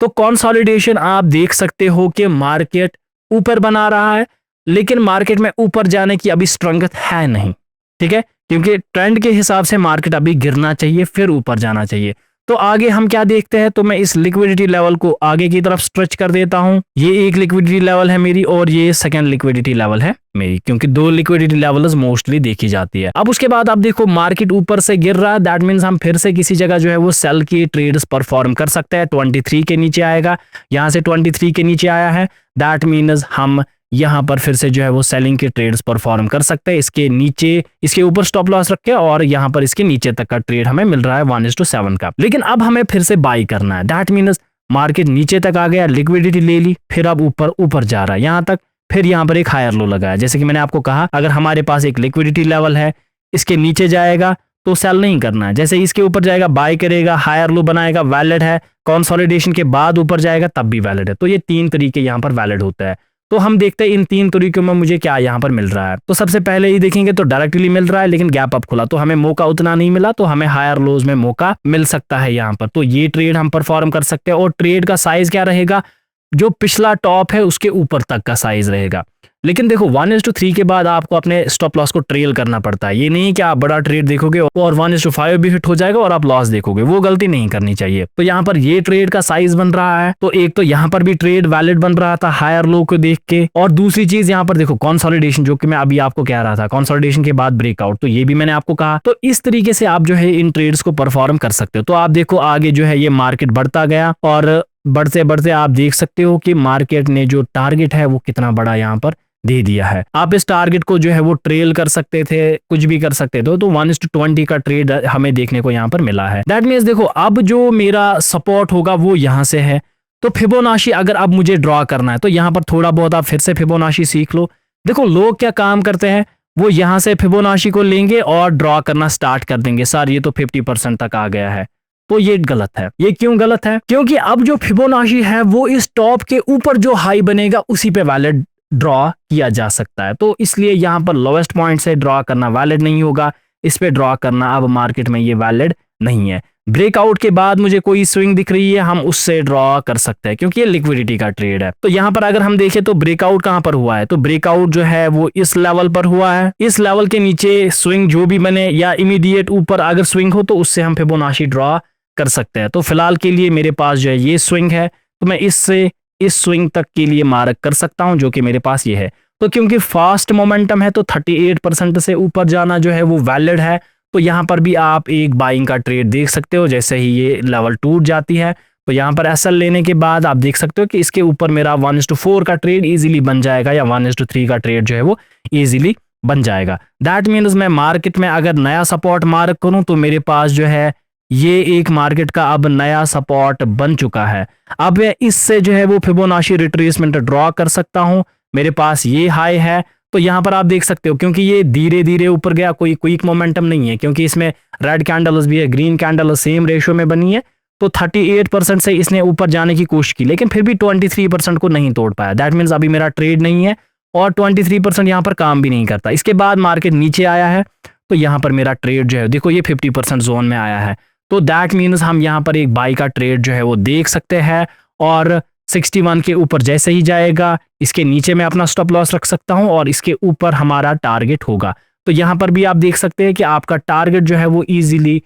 तो कंसोलिडेशन आप देख सकते हो कि मार्केट ऊपर बना रहा है, लेकिन मार्केट में ऊपर जाने की अभी स्ट्रेंथ है नहीं, ठीक है, क्योंकि ट्रेंड के हिसाब से मार्केट अभी गिरना चाहिए फिर ऊपर जाना चाहिए। तो आगे हम क्या देखते हैं, तो मैं इस लिक्विडिटी लेवल को आगे की तरफ स्ट्रेच कर देता हूं। ये एक लिक्विडिटी लेवल है मेरी और ये सेकंड लिक्विडिटी लेवल है मेरी, क्योंकि दो लिक्विडिटी लेवल्स मोस्टली देखी जाती है। अब उसके बाद आप देखो मार्केट ऊपर से गिर रहा है, दैट मीन्स हम फिर से किसी जगह जो है वो सेल की ट्रेड्स परफॉर्म कर सकते हैं। 23 के नीचे आएगा, यहाँ से 23 के नीचे आया है, दैट मीन्स हम यहाँ पर फिर से जो है वो सेलिंग के ट्रेड्स परफॉर्म कर सकते हैं। इसके नीचे इसके ऊपर स्टॉप लॉस रख के और यहाँ पर इसके नीचे तक का ट्रेड हमें मिल रहा है 1:7 का। लेकिन अब हमें फिर से बाई करना है। दैट मीन्स मार्केट नीचे तक आ गया, लिक्विडिटी ले ली, फिर अब ऊपर जा रहा है यहाँ तक, फिर यहाँ पर एक हायर लो लगाया। जैसे कि मैंने आपको कहा अगर हमारे पास एक लिक्विडिटी लेवल है, इसके नीचे जाएगा तो सेल नहीं करना है, जैसे इसके ऊपर जाएगा बाई करेगा, हायर लो बनाएगा, वैलिड है, कंसोलिडेशन के बाद ऊपर जाएगा तब भी वैलिड है। तो ये तीन तरीके यहाँ पर वैलिड होता है। तो हम देखते हैं इन तीन तरीकों में मुझे क्या यहाँ पर मिल रहा है। तो सबसे पहले ही देखेंगे तो डायरेक्टली मिल रहा है, लेकिन गैप अप खुला तो हमें मौका उतना नहीं मिला, तो हमें हायर लोज में मौका मिल सकता है यहाँ पर। तो ये ट्रेड हम परफॉर्म कर सकते हैं और ट्रेड का साइज क्या रहेगा, जो पिछला टॉप है उसके ऊपर तक का साइज रहेगा। लेकिन देखो 1:3 के बाद आपको अपने स्टॉप लॉस को ट्रेल करना पड़ता है। ये नहीं कि आप बड़ा ट्रेड देखोगे और 1:5 भी हिट हो जाएगा और आप लॉस देखोगे, वो गलती नहीं करनी चाहिए। तो यहाँ पर ये ट्रेड का साइज बन रहा है, तो एक तो यहाँ पर भी ट्रेड वैलिड बन रहा था हायर लो को देख के, और दूसरी चीज यहाँ पर देखो कंसोलिडेशन, जो कि मैं अभी आपको कह रहा था, कंसोलिडेशन के बाद ब्रेकआउट, तो ये भी मैंने आपको कहा। तो इस तरीके से आप जो है इन ट्रेड्स को परफॉर्म कर सकते हो। तो आप देखो आगे जो है ये मार्केट बढ़ता गया और बढ़ते बढ़ते आप देख सकते हो कि मार्केट ने जो टारगेट है वो कितना बड़ा यहाँ पर दे दिया है। आप इस टारगेट को जो है वो ट्रेल कर सकते थे, कुछ भी कर सकते थे। तो 1:20 का ट्रेड हमें देखने को यहाँ पर मिला है। दैट मीन्स देखो अब जो मेरा सपोर्ट होगा वो यहाँ से है, तो फिबोनाची अगर अब मुझे ड्रॉ करना है तो यहाँ पर थोड़ा बहुत आप फिर से फिबोनाची सीख लो। देखो लोग क्या काम करते हैं, वो यहाँ से फिबोनाची को लेंगे और ड्रॉ करना स्टार्ट कर देंगे, सर ये तो 50% तक आ गया है। तो ये गलत है। ये क्यों गलत है? क्योंकि अब जो फिबोनाची है वो इस टॉप के ऊपर जो हाई बनेगा उसी पे वैलिड ड्रॉ किया जा सकता है। तो इसलिए यहाँ पर लोवेस्ट पॉइंट से ड्रॉ करना वैलिड नहीं होगा, इस पे ड्रॉ करना अब मार्केट में ये वैलिड नहीं है। ब्रेकआउट के बाद मुझे कोई स्विंग दिख रही है, हम उससे ड्रॉ कर सकते हैं क्योंकि ये लिक्विडिटी का ट्रेड है। तो यहाँ पर अगर हम देखें तो ब्रेकआउट कहाँ पर हुआ है, तो ब्रेकआउट जो है वो इस लेवल पर हुआ है। इस लेवल के नीचे स्विंग जो भी बने या इमीडिएट ऊपर अगर स्विंग हो तो उससे हम फिबोनाची ड्रॉ कर सकते हैं। तो फिलहाल के लिए मेरे पास जो है ये स्विंग है, तो मैं इससे इस स्विंग तक के लिए मार्क कर सकता हूं जो कि मेरे पास ये है। तो क्योंकि फास्ट मोमेंटम है तो 38% से ऊपर जाना जो है वो वैलिड है। तो यहाँ पर भी आप एक बाइंग का ट्रेड देख सकते हो। जैसे ही ये लेवल टूट जाती है तो यहाँ पर एसएल लेने के बाद आप देख सकते हो कि इसके ऊपर मेरा 1:4 का ट्रेड इजीली बन जाएगा या 1:3 का ट्रेड जो है वो इजीली बन जाएगा। दैट मीन्स मैं मार्केट में अगर नया सपोर्ट मार्क करूं तो मेरे पास जो है ये एक मार्केट का अब नया सपोर्ट बन चुका है। अब इससे जो है वो फिबोनाची रिट्रेसमेंट ड्रॉ कर सकता हूं। मेरे पास ये हाई है तो यहाँ पर आप देख सकते हो क्योंकि ये धीरे धीरे ऊपर गया, कोई क्विक मोमेंटम नहीं है क्योंकि इसमें रेड कैंडल्स भी है, ग्रीन कैंडल सेम रेशियो में बनी है। तो 38% से इसने ऊपर जाने की कोशिश की लेकिन फिर भी 23% को नहीं तोड़ पाया। दैट मीन्स अभी मेरा ट्रेड नहीं है और 23% यहाँ पर काम भी नहीं करता। इसके बाद मार्केट नीचे आया है तो यहाँ पर मेरा ट्रेड जो है देखो ये 50% जोन में आया है। तो दैट मीन्स हम यहाँ पर एक बाई का ट्रेड जो है वो देख सकते हैं और 61 के ऊपर जैसे ही जाएगा इसके नीचे मैं अपना स्टॉप लॉस रख सकता हूं और इसके ऊपर हमारा टारगेट होगा। तो यहाँ पर भी आप देख सकते हैं कि आपका टारगेट जो है वो इजीली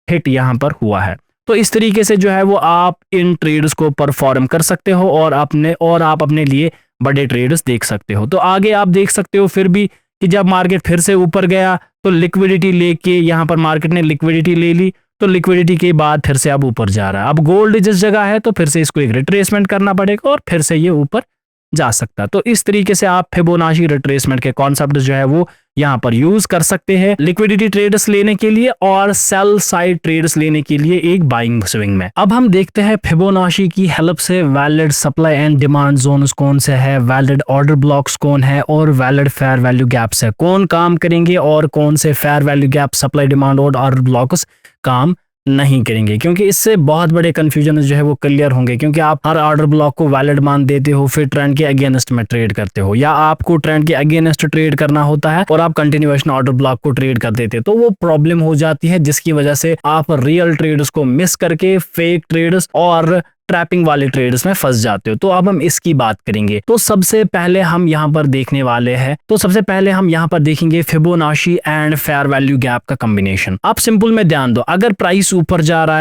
हिट यहाँ पर हुआ है। तो इस तरीके से जो है वो आप इन ट्रेड्स को परफॉर्म कर सकते हो और आप अपने लिए बड़े ट्रेड्स देख सकते हो। तो आगे आप देख सकते हो फिर भी कि जब मार्केट फिर से ऊपर गया तो लिक्विडिटी लेके यहाँ पर मार्केट ने लिक्विडिटी ले ली, तो लिक्विडिटी के बाद फिर से अब ऊपर जा रहा है। अब गोल्ड जिस जगह है तो फिर से इसको एक रिट्रेसमेंट करना पड़ेगा और फिर से ये ऊपर जा सकता है। तो इस तरीके से आप फिबोनाची रिट्रेसमेंट के कॉन्सेप्ट जो है वो यहाँ पर यूज कर सकते हैं लिक्विडिटी ट्रेड्स लेने के लिए और सेल साइड ट्रेड्स लेने के लिए एक बाइंग स्विंग में। अब हम देखते हैं फिबोनाची की हेल्प से valid supply and demand zones कौन से है, वैलिड ऑर्डर ब्लॉक्स कौन है और वैलिड फेयर वैल्यू गैप्स है, कौन काम करेंगे और कौन से fair value gap supply demand और ऑर्डर ब्लॉक्स काम नहीं करेंगे। क्योंकि इससे बहुत बड़े कंफ्यूजन जो है वो क्लियर होंगे क्योंकि आप हर ऑर्डर ब्लॉक को वैलिड मान देते हो फिर ट्रेंड के अगेंस्ट में ट्रेड करते हो, या आपको ट्रेंड के अगेंस्ट ट्रेड करना होता है और आप कंटिन्यूएशन ऑर्डर ब्लॉक को ट्रेड कर देते हो। तो वो प्रॉब्लम हो जाती है जिसकी वजह से आप रियल ट्रेड्स को मिस करके फेक ट्रेड्स और ट्रैपिंग वाले ट्रेड्स में फंस जाते हो। तो अब हम इसकी बात करेंगे। तो सबसे पहले हम यहाँ पर देखने वाले हैं, तो सबसे पहले हम यहाँ पर देखेंगे Fibonacci and fair value gap का कॉम्बिनेशन। आप सिंपल में ध्यान दो, अगर प्राइस ऊपर जा रहा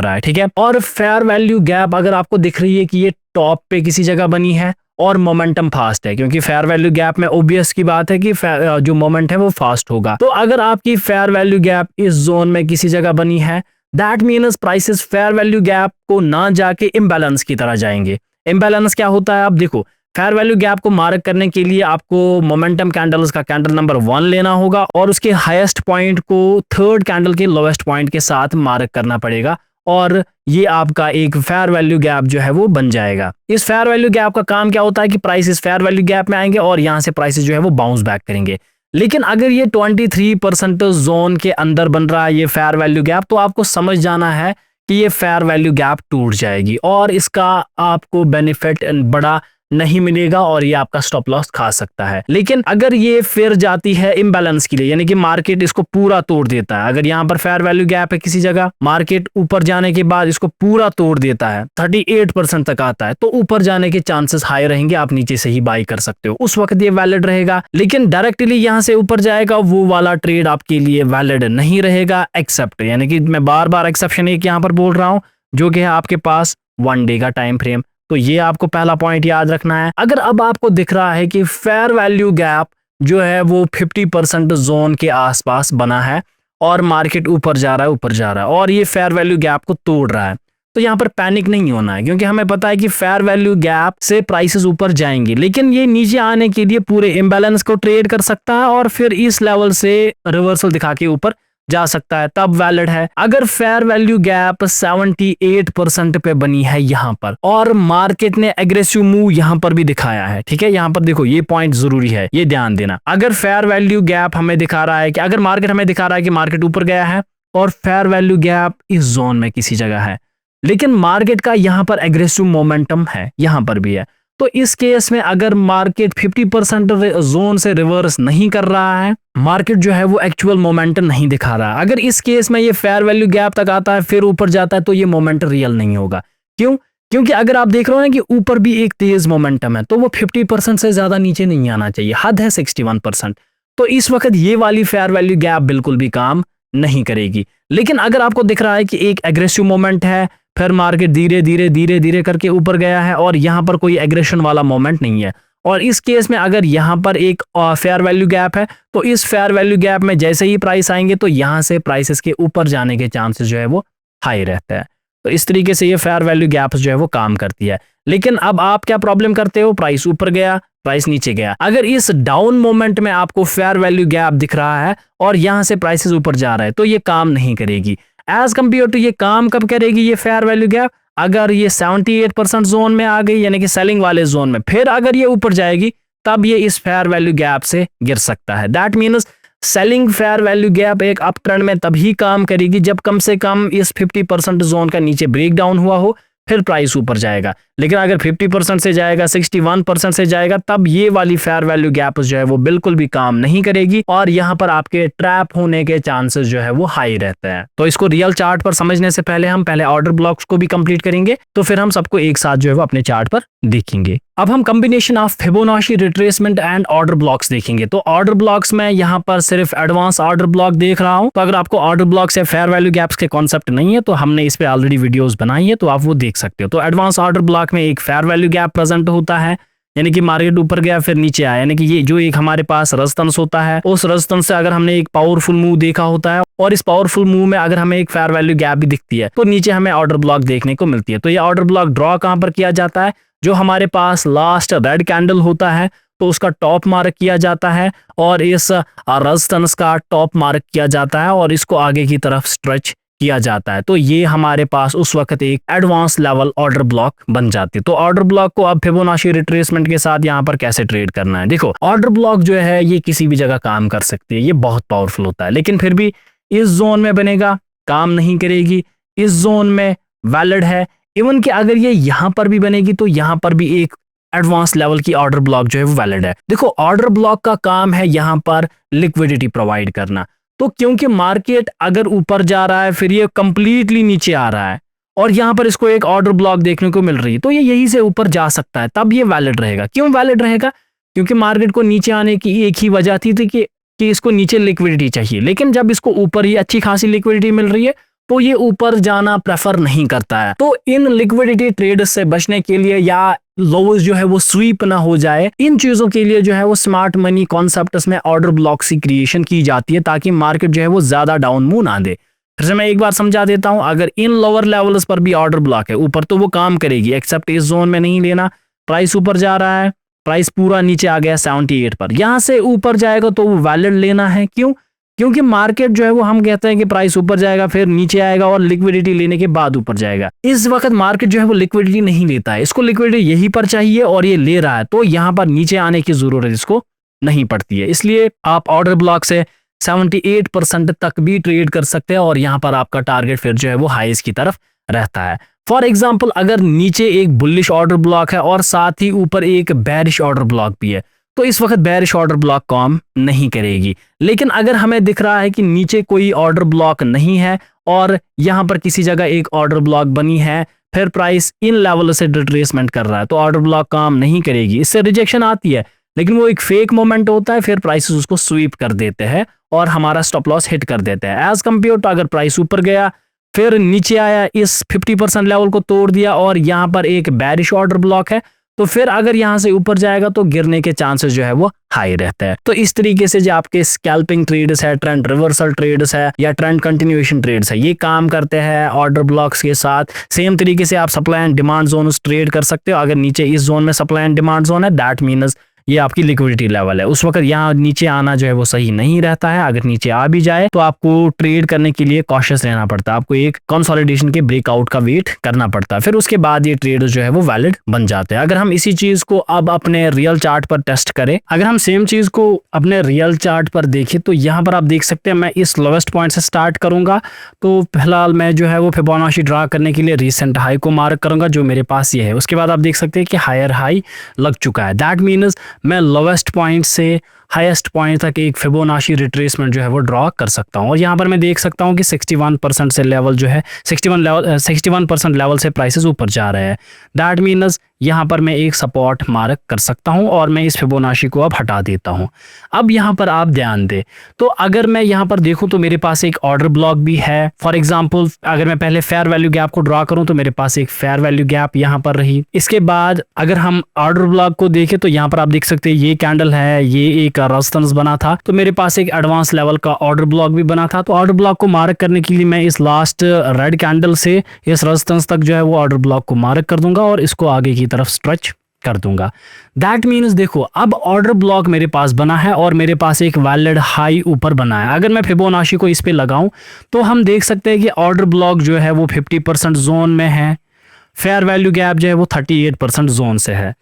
है ठीक है, और फेयर वैल्यू गैप अगर आपको दिख रही है कि ये टॉप पे किसी जगह बनी है और मोमेंटम फास्ट है, क्योंकि फेयर वैल्यू गैप में ओबियस की बात है कि जो मोमेंट है वो फास्ट होगा। तो अगर आपकी फेयर वैल्यू गैप इस जोन में किसी जगह बनी है that means prices fair value gap को ना जाके इम्बैलेंस की तरह जाएंगे। इम्बैलेंस क्या होता है, आप देखो फेयर वैल्यू गैप को मार्क करने के लिए आपको मोमेंटम कैंडल्स का कैंडल नंबर 1 लेना होगा और उसके हाईएस्ट पॉइंट को थर्ड कैंडल के लोएस्ट पॉइंट के साथ मार्क करना पड़ेगा और ये आपका एक फेयर वैल्यू गैप जो है वो बन जाएगा। इस फेयर वैल्यू गैप का काम क्या होता है कि प्राइस इस फेयर वैल्यू गैप में आएंगे और यहाँ से प्राइसेस जो है वो बाउंस बैक करेंगे। लेकिन अगर ये 23% जोन के अंदर बन रहा है ये फेयर वैल्यू गैप, तो आपको समझ जाना है कि ये फेयर वैल्यू गैप टूट जाएगी और इसका आपको बेनिफिट बड़ा नहीं मिलेगा और ये आपका स्टॉप लॉस खा सकता है। लेकिन अगर ये फिर जाती है इम्बैलेंस के लिए, यानी कि मार्केट इसको पूरा तोड़ देता है, अगर यहाँ पर फेयर वैल्यू गैप है किसी जगह, मार्केट ऊपर जाने के बाद इसको पूरा तोड़ देता है 38% तक आता है, तो ऊपर जाने के चांसेस हाई रहेंगे, आप नीचे से ही बाई कर सकते हो, उस वक्त ये वैलिड रहेगा। लेकिन डायरेक्टली यहाँ से ऊपर जाएगा वो वाला ट्रेड आपके लिए वैलिड नहीं रहेगा, एक्सेप्ट, यानी कि मैं बार बार एक्सेप्शन एक यहाँ पर बोल रहा हूँ, जो कि है आपके पास 1 डे का टाइम फ्रेम। तो ये आपको पहला पॉइंट याद रखना है। अगर अब आपको दिख रहा है कि फेयर वैल्यू गैप जो है वो 50% जोन के आसपास बना है और मार्केट ऊपर जा रहा है और ये फेयर वैल्यू गैप को तोड़ रहा है, तो यहाँ पर पैनिक नहीं होना है, क्योंकि हमें पता है कि फेयर वैल्यू गैप से प्राइसेस ऊपर जाएंगे, लेकिन ये नीचे आने के लिए पूरे इम्बैलेंस को ट्रेड कर सकता है और फिर इस लेवल से रिवर्सल दिखा के ऊपर जा सकता है तब वैलिड है। अगर फेयर वैल्यू गैप 78% पे बनी है यहाँ पर और मार्केट ने एग्रेसिव मूव यहाँ पर भी दिखाया है, ठीक है, यहाँ पर देखो ये पॉइंट जरूरी है, ये ध्यान देना। अगर फेयर वैल्यू गैप हमें दिखा रहा है कि अगर मार्केट हमें दिखा रहा है कि मार्केट ऊपर गया है और फेयर वैल्यू गैप इस जोन में किसी जगह है, लेकिन मार्केट का यहाँ पर एग्रेसिव मोमेंटम है, यहाँ पर भी है, तो इस केस में अगर मार्केट 50% जोन से रिवर्स नहीं कर रहा है, मार्केट जो है वो एक्चुअल मोमेंटम नहीं दिखा रहा है, अगर इस केस में ये फेयर वैल्यू गैप तक आता है फिर ऊपर जाता है तो ये मोमेंटम रियल नहीं होगा। क्यों? क्योंकि अगर आप देख रहे हो ना कि ऊपर भी एक तेज मोमेंटम है तो वो 50% से ज्यादा नीचे नहीं आना चाहिए, हद है 61%। तो इस वक्त ये वाली फेयर वैल्यू गैप बिल्कुल भी काम नहीं करेगी। लेकिन अगर आपको दिख रहा है कि एक एग्रेसिव मोमेंट है, फिर मार्केट धीरे धीरे धीरे धीरे करके ऊपर गया है और यहाँ पर कोई एग्रेशन वाला मोमेंट नहीं है, और इस केस में अगर यहाँ पर एक फेयर वैल्यू गैप है तो इस फेयर वैल्यू गैप में जैसे ही प्राइस आएंगे तो यहाँ से प्राइसेस के ऊपर जाने के चांसेस जो है वो हाई रहते हैं। तो इस तरीके से ये फेयर वैल्यू गैप जो है वो काम करती है। लेकिन अब आप क्या प्रॉब्लम करते हो, प्राइस ऊपर गया, प्राइस नीचे गया, अगर इस डाउन मोमेंट में आपको फेयर वैल्यू गैप दिख रहा है और यहां से प्राइसेस ऊपर जा रहा है तो ये काम नहीं करेगी। एज कंपेयर टू ये काम कब करेगी ये फेयर वैल्यू गैप, अगर ये 78% जोन में आ गई यानी कि सेलिंग वाले जोन में, फिर अगर ये ऊपर जाएगी तब ये इस फेयर वैल्यू गैप से गिर सकता है। That means selling fair value gap एक अप ट्रेंड में तभी काम करेगी जब कम से कम इस 50% जोन का नीचे ब्रेक डाउन हुआ हो, फिर प्राइस ऊपर जाएगा। लेकिन अगर 50% से जाएगा, 61% से जाएगा, तब ये वाली फेयर वैल्यू गैप जो है वो बिल्कुल भी काम नहीं करेगी और यहाँ पर आपके ट्रैप होने के चांसेस जो है वो हाई रहते हैं। तो इसको रियल चार्ट पर समझने से पहले हम पहले ऑर्डर ब्लॉक्स को भी कंप्लीट करेंगे, तो फिर हम सबको एक साथ जो है वो अपने चार्ट पर देखेंगे। अब हम combination of Fibonacci retracement and order blocks देखेंगे। तो ऑर्डर ब्लॉक्स में यहाँ पर सिर्फ एडवांस ऑर्डर ब्लॉक देख रहा हूँ, तो अगर आपको ऑर्डर ब्लॉक से फेयर वैल्यू गैप्स के कॉन्सेप्ट नहीं है तो हमने इस पे ऑलरेडी वीडियोस बनाई है, तो आप वो देख सकते हो। तो एडवांस ऑर्डर ब्लॉक में एक फेयर वैल्यू गैप प्रेजेंट होता है, यानी कि मार्केट ऊपर गया फिर नीचे आया, यानी कि ये जो एक हमारे पास रेजिस्टेंस होता है, उस रेजिस्टेंस से अगर हमने एक पावरफुल मूव देखा होता है और इस पावरफुल मूव में अगर हमें एक फेयर वैल्यू गैप भी दिखती है तो नीचे हमें ऑर्डर ब्लॉक देखने को मिलती है। तो ये ऑर्डर ब्लॉक ड्रॉ कहां पर किया जाता है, जो हमारे पास लास्ट रेड कैंडल होता है तो उसका टॉप मार्क किया जाता है और इस रेजिस्टेंस का टॉप मार्क किया जाता है और इसको आगे की तरफ स्ट्रेच किया जाता है। तो ये हमारे पास उस वक्त एक एडवांस लेवल ऑर्डर ब्लॉक बन जाती है। तो ऑर्डर ब्लॉक को अब फिबोनाची रिट्रेसमेंट के साथ यहाँ पर कैसे ट्रेड करना है, देखो ऑर्डर ब्लॉक जो है ये किसी भी जगह काम कर सकती है, ये बहुत पावरफुल होता है, लेकिन फिर भी इस जोन में बनेगा काम नहीं करेगी, इस जोन में वैलिड है। इवन कि अगर ये यहाँ पर भी बनेगी तो यहाँ पर भी एक एडवांस लेवल की ऑर्डर ब्लॉक जो है वो वैलिड है। देखो ऑर्डर ब्लॉक का काम है यहाँ पर लिक्विडिटी प्रोवाइड करना, तो क्योंकि मार्केट अगर ऊपर जा रहा है फिर ये कंप्लीटली नीचे आ रहा है और यहाँ पर इसको एक ऑर्डर ब्लॉक देखने को मिल रही है तो ये यहीं से ऊपर जा सकता है, तब ये वैलिड रहेगा। क्यों वैलिड रहेगा, क्योंकि मार्केट को नीचे आने की एक ही वजह थी कि इसको नीचे लिक्विडिटी चाहिए, लेकिन जब इसको ऊपर ही अच्छी खासी लिक्विडिटी मिल रही है तो ये ऊपर जाना प्रेफर नहीं करता है। तो इन लिक्विडिटी ट्रेड से बचने के लिए या लोअर्स जो है वो स्वीप ना हो जाए, इन चीजों के लिए जो है वो स्मार्ट मनी कॉन्सेप्ट्स में ऑर्डर ब्लॉक्स की क्रिएशन की जाती है ताकि मार्केट जो है वो ज्यादा डाउन मूव ना दे। फिर से मैं एक बार समझा देता हूं, अगर इन लोअर लेवल्स पर भी ऑर्डर ब्लॉक है ऊपर तो वो काम करेगी, एक्सेप्ट इस जोन में नहीं लेना। प्राइस ऊपर जा रहा है, प्राइस पूरा नीचे आ गया 78 पर, यहां से ऊपर जाएगा तो वो वैलिड लेना है। क्यों? क्योंकि मार्केट जो है वो हम कहते हैं कि प्राइस ऊपर जाएगा फिर नीचे आएगा और लिक्विडिटी लेने के बाद ऊपर जाएगा। इस वक्त मार्केट जो है वो लिक्विडिटी नहीं लेता है, इसको लिक्विडिटी यहीं पर चाहिए और ये ले रहा है, तो यहाँ पर नीचे आने की जरूरत इसको नहीं पड़ती है। इसलिए आप ऑर्डर ब्लॉक से 78% तक भी ट्रेड कर सकते हैं और यहाँ पर आपका टारगेट फिर जो है वो हाईज की तरफ रहता है। फॉर एग्जाम्पल अगर नीचे एक बुलिश ऑर्डर ब्लॉक है और साथ ही ऊपर एक बेरिश ऑर्डर ब्लॉक भी है तो इस वक्त बेरिश ऑर्डर ब्लॉक काम नहीं करेगी। लेकिन अगर हमें दिख रहा है कि नीचे कोई ऑर्डर ब्लॉक नहीं है और यहाँ पर किसी जगह एक ऑर्डर ब्लॉक बनी है, फिर प्राइस इन लेवल से रिट्रेसमेंट कर रहा है, तो ऑर्डर ब्लॉक काम नहीं करेगी, इससे रिजेक्शन आती है, लेकिन वो एक फेक मोमेंट होता है, फिर प्राइसेस उसको स्वीप कर देते हैं और हमारा स्टॉप लॉस हिट कर देते हैं। एज कंपेयर टू अगर प्राइस ऊपर गया फिर नीचे आया, इस 50% लेवल को तोड़ दिया और यहाँ पर एक बेरिश ऑर्डर ब्लॉक है, तो फिर अगर यहां से ऊपर जाएगा तो गिरने के चांसेस जो है वो हाई रहता है। तो इस तरीके से जो आपके स्कैल्पिंग ट्रेड्स है, ट्रेंड रिवर्सल ट्रेड्स है या ट्रेंड कंटिन्यूएशन ट्रेड्स है, ये काम करते हैं ऑर्डर ब्लॉक्स के साथ। सेम तरीके से आप supply and demand zone trade कर सकते हो। अगर नीचे इस जोन में सप्लाई एंड डिमांड जोन है, दैट मीन्स ये आपकी लिक्विडिटी लेवल है। उस वक्त यहाँ नीचे आना जो है वो सही नहीं रहता है। अगर नीचे आ भी जाए तो आपको ट्रेड करने के लिए कॉशियस रहना पड़ता है, आपको एक कंसोलिडेशन के ब्रेकआउट का वेट करना पड़ता है, फिर उसके बाद ये ट्रेड जो है वो वैलिड बन जाते हैं। अगर हम इसी चीज को अब अपने रियल चार्ट पर टेस्ट करें, अगर हम सेम चीज को अपने रियल चार्ट पर देखें तो यहाँ पर आप देख सकते हैं मैं इस लोवेस्ट पॉइंट से स्टार्ट करूंगा। तो फिलहाल मैं जो है वो फिबोनाची ड्रा करने के लिए रिसेंट हाई को मार्क करूंगा जो मेरे पास ये है। उसके बाद आप देख सकते हैं कि हायर हाई लग चुका है। दैट मीन्स मैं लोवेस्ट पॉइंट से हाईएस्ट पॉइंट तक एक फिबोनाची रिट्रेसमेंट जो है वो ड्रॉ कर सकता हूं। और यहाँ पर मैं देख सकता हूं कि 61% से लेवल जो है 61% लेवल से प्राइसेस ऊपर जा रहे हैं। दैट मीन्स यहाँ पर मैं एक सपोर्ट मार्क कर सकता हूं और मैं इस फिबोनाची को अब हटा देता हूं। अब यहाँ पर आप ध्यान दें तो अगर मैं यहाँ पर देखूं तो मेरे पास एक ऑर्डर ब्लॉक भी है। फॉर एग्जांपल अगर मैं पहले फेयर वैल्यू गैप को ड्रॉ करूं तो मेरे पास एक फेयर वैल्यू गैप यहाँ पर रही। इसके बाद अगर हम ऑर्डर ब्लॉक को देखें तो यहाँ पर आप देख सकते हैं ये कैंडल है, ये एक रेजिस्टेंस बना था, तो मेरे पास एक एडवांस लेवल का ऑर्डर ब्लॉक भी बना था। तो ऑर्डर ब्लॉक को मार्क करने के लिए मैं इस लास्ट रेड कैंडल से इस रेजिस्टेंस तक जो है वो ऑर्डर ब्लॉक को मार्क कर दूंगा और इसको आगे की तरफ स्ट्रेच कर दूंगा। दैट मीन्स देखो अब ऑर्डर ब्लॉक मेरे पास बना है और मेरे पास एक वैलिड हाई ऊपर बना है। अगर मैं फिबोनाची को इस पे लगाऊं तो हम देख सकते हैं कि ऑर्डर ब्लॉक जो है वो 50% जोन में है, फेयर वैल्यू गैप जो है वो 38% जोन से है।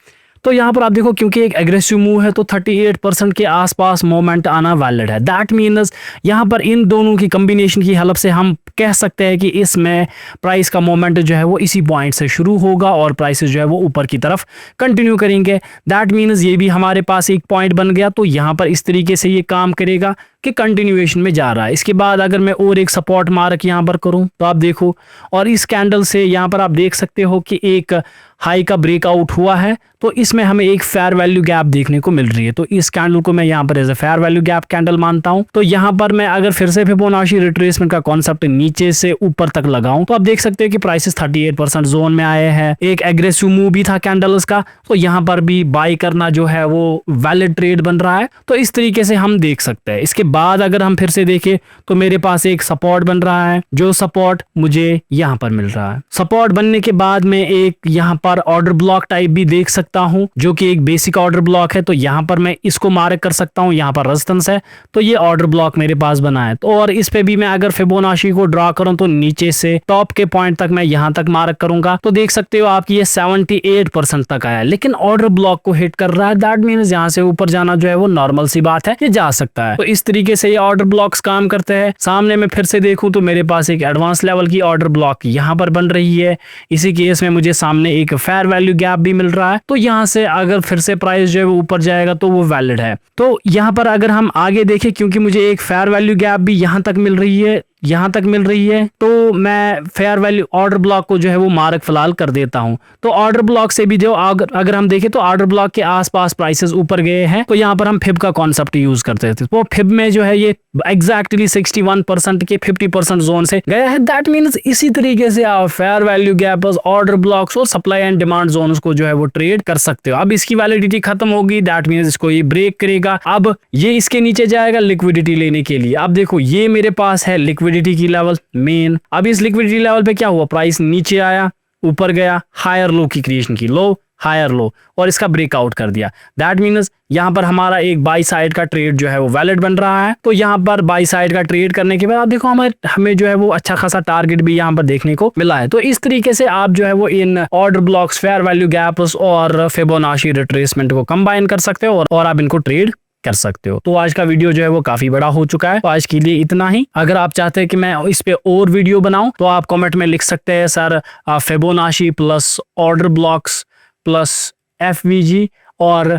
तो यहाँ पर आप देखो क्योंकि एक एग्रेसिव मूव है तो 38% के आसपास मोमेंट आना वैलिड है। दैट मीन्स यहाँ पर इन दोनों की कॉम्बिनेशन की हेल्प से हम कह सकते हैं कि इसमें प्राइस का मोमेंट जो है वो इसी पॉइंट से शुरू होगा और प्राइसेस जो है वो ऊपर की तरफ कंटिन्यू करेंगे। दैट मीन्स ये भी हमारे पास एक पॉइंट बन गया। तो यहाँ पर इस तरीके से ये काम करेगा कि कंटिन्यूएशन में जा रहा है। इसके बाद अगर मैं और एक सपोर्ट मार्क यहाँ पर करूँ तो आप देखो और इस कैंडल से यहाँ पर आप देख सकते हो कि एक हाई का ब्रेकआउट हुआ है तो इसमें हमें एक फेयर वैल्यू गैप देखने को मिल रही है। तो इस कैंडल को मैं यहाँ पर as a fair value gap candle मानता हूँ। तो यहाँ पर मैं अगर फिर से फिबोनाची रिट्रेसमेंट का कॉन्सेप्ट नीचे से ऊपर तक लगाऊं तो आप देख सकते हैं कि प्राइसेस 38% जोन में आए हैं। एक एग्रेसिव मूव भी था कैंडल्स का, तो यहाँ पर भी बाई करना जो है वो वैलिड ट्रेड बन रहा है। तो इस तरीके से हम देख सकते हैं। इसके बाद अगर हम फिर से देखें तो मेरे पास एक सपोर्ट बन रहा है, जो सपोर्ट मुझे यहाँ पर मिल रहा है। सपोर्ट बनने के बाद में एक यहाँ पर ऑर्डर ब्लॉक टाइप भी देख सकता हूँ जो कि एक बेसिक ऑर्डर ब्लॉक है। तो यहाँ पर मैं इसको मार्क कर सकता हूँ, यहाँ पर रेजिस्टेंस है तो ये ऑर्डर ब्लॉक मेरे पास बना है। तो और इस पे भी मैं अगर फिबोनाची को ड्रॉ करूं तो नीचे से टॉप के पॉइंट तक मैं यहाँ तक मार्क करूंगा तो देख सकते हो आप ये 78% तक आया, लेकिन ऑर्डर ब्लॉक को हिट कर रहा है। दैट मीन्स यहाँ से ऊपर जाना जो है वो नॉर्मल सी बात है, ये जा सकता है। तो इस तरीके से ये ऑर्डर ब्लॉक्स काम करते हैं। सामने में फिर से देखूं तो मेरे पास एक एडवांस लेवल की ऑर्डर ब्लॉक यहाँ पर बन रही है। इसी केस में मुझे सामने एक फेयर वैल्यू गैप भी मिल रहा है। तो यहाँ से अगर फिर से प्राइस जो है वो ऊपर जाएगा तो वो वैलिड है। तो यहाँ पर अगर हम आगे देखें क्योंकि मुझे एक फेयर वैल्यू गैप भी यहाँ तक मिल रही है, यहाँ तक मिल रही है, तो मैं फेयर वैल्यू ऑर्डर ब्लॉक को जो है वो मार्क फिलहाल कर देता हूं। तो ऑर्डर ब्लॉक से भी जो अगर हम देखें तो ऑर्डर ब्लॉक के आसपास प्राइसेस ऊपर गए हैं। तो यहाँ पर हम फिब का कॉन्सेप्ट यूज करते थे। तो फिब में जो है ये एग्जैक्टली 61% के 50% जोन से गया है। दैट मीन्स इसी तरीके से आप fair value gaps, order blocks और सप्लाई एंड डिमांड जोन को जो है वो ट्रेड कर सकते हो। अब इसकी वैलिडिटी खत्म होगी, दैट मीन्स इसको ये ब्रेक करेगा। अब ये इसके नीचे जाएगा लिक्विडिटी लेने के लिए। अब देखो ये मेरे पास है लिक्विडिटी की लेवल मेन। अब इस लिक्विडिटी लेवल पे क्या हुआ, प्राइस नीचे आया, ऊपर गया, हायर लो की क्रिएशन की, लो हायर लो और इसका ब्रेकआउट कर दिया। दैट मीन्स यहाँ पर हमारा एक बाई साइड का ट्रेड जो है वो वैलिड बन रहा है। तो यहाँ पर बाई साइड का ट्रेड करने के बाद आप देखो हमें जो है वो अच्छा खासा टारगेट भी यहाँ पर देखने को मिला है। तो इस तरीके से आप जो है वो in order blocks, fair value gaps और फिबोनाची रिट्रेसमेंट को कंबाइन कर सकते हो और आप इनको ट्रेड कर सकते हो। तो आज का वीडियो जो है वो काफी बड़ा हो चुका है। तो आज के लिए इतना ही। अगर आप चाहते हैं कि मैं इस पे और वीडियो बनाऊं तो आप कमेंट में लिख सकते हैं sir Fibonacci plus order blocks plus FVG और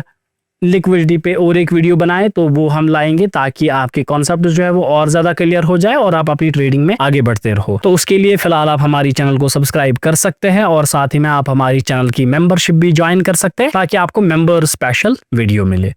लिक्विडिटी पे और एक वीडियो बनाएं, तो वो हम लाएंगे ताकि आपके कॉन्सेप्ट जो है वो और ज्यादा क्लियर हो जाए और आप अपनी ट्रेडिंग में आगे बढ़ते रहो। तो उसके लिए फिलहाल आप हमारी चैनल को सब्सक्राइब कर सकते हैं और साथ ही में आप हमारी चैनल की मेंबरशिप भी ज्वाइन कर सकते हैं ताकि आपको मेंबर स्पेशल वीडियो मिले।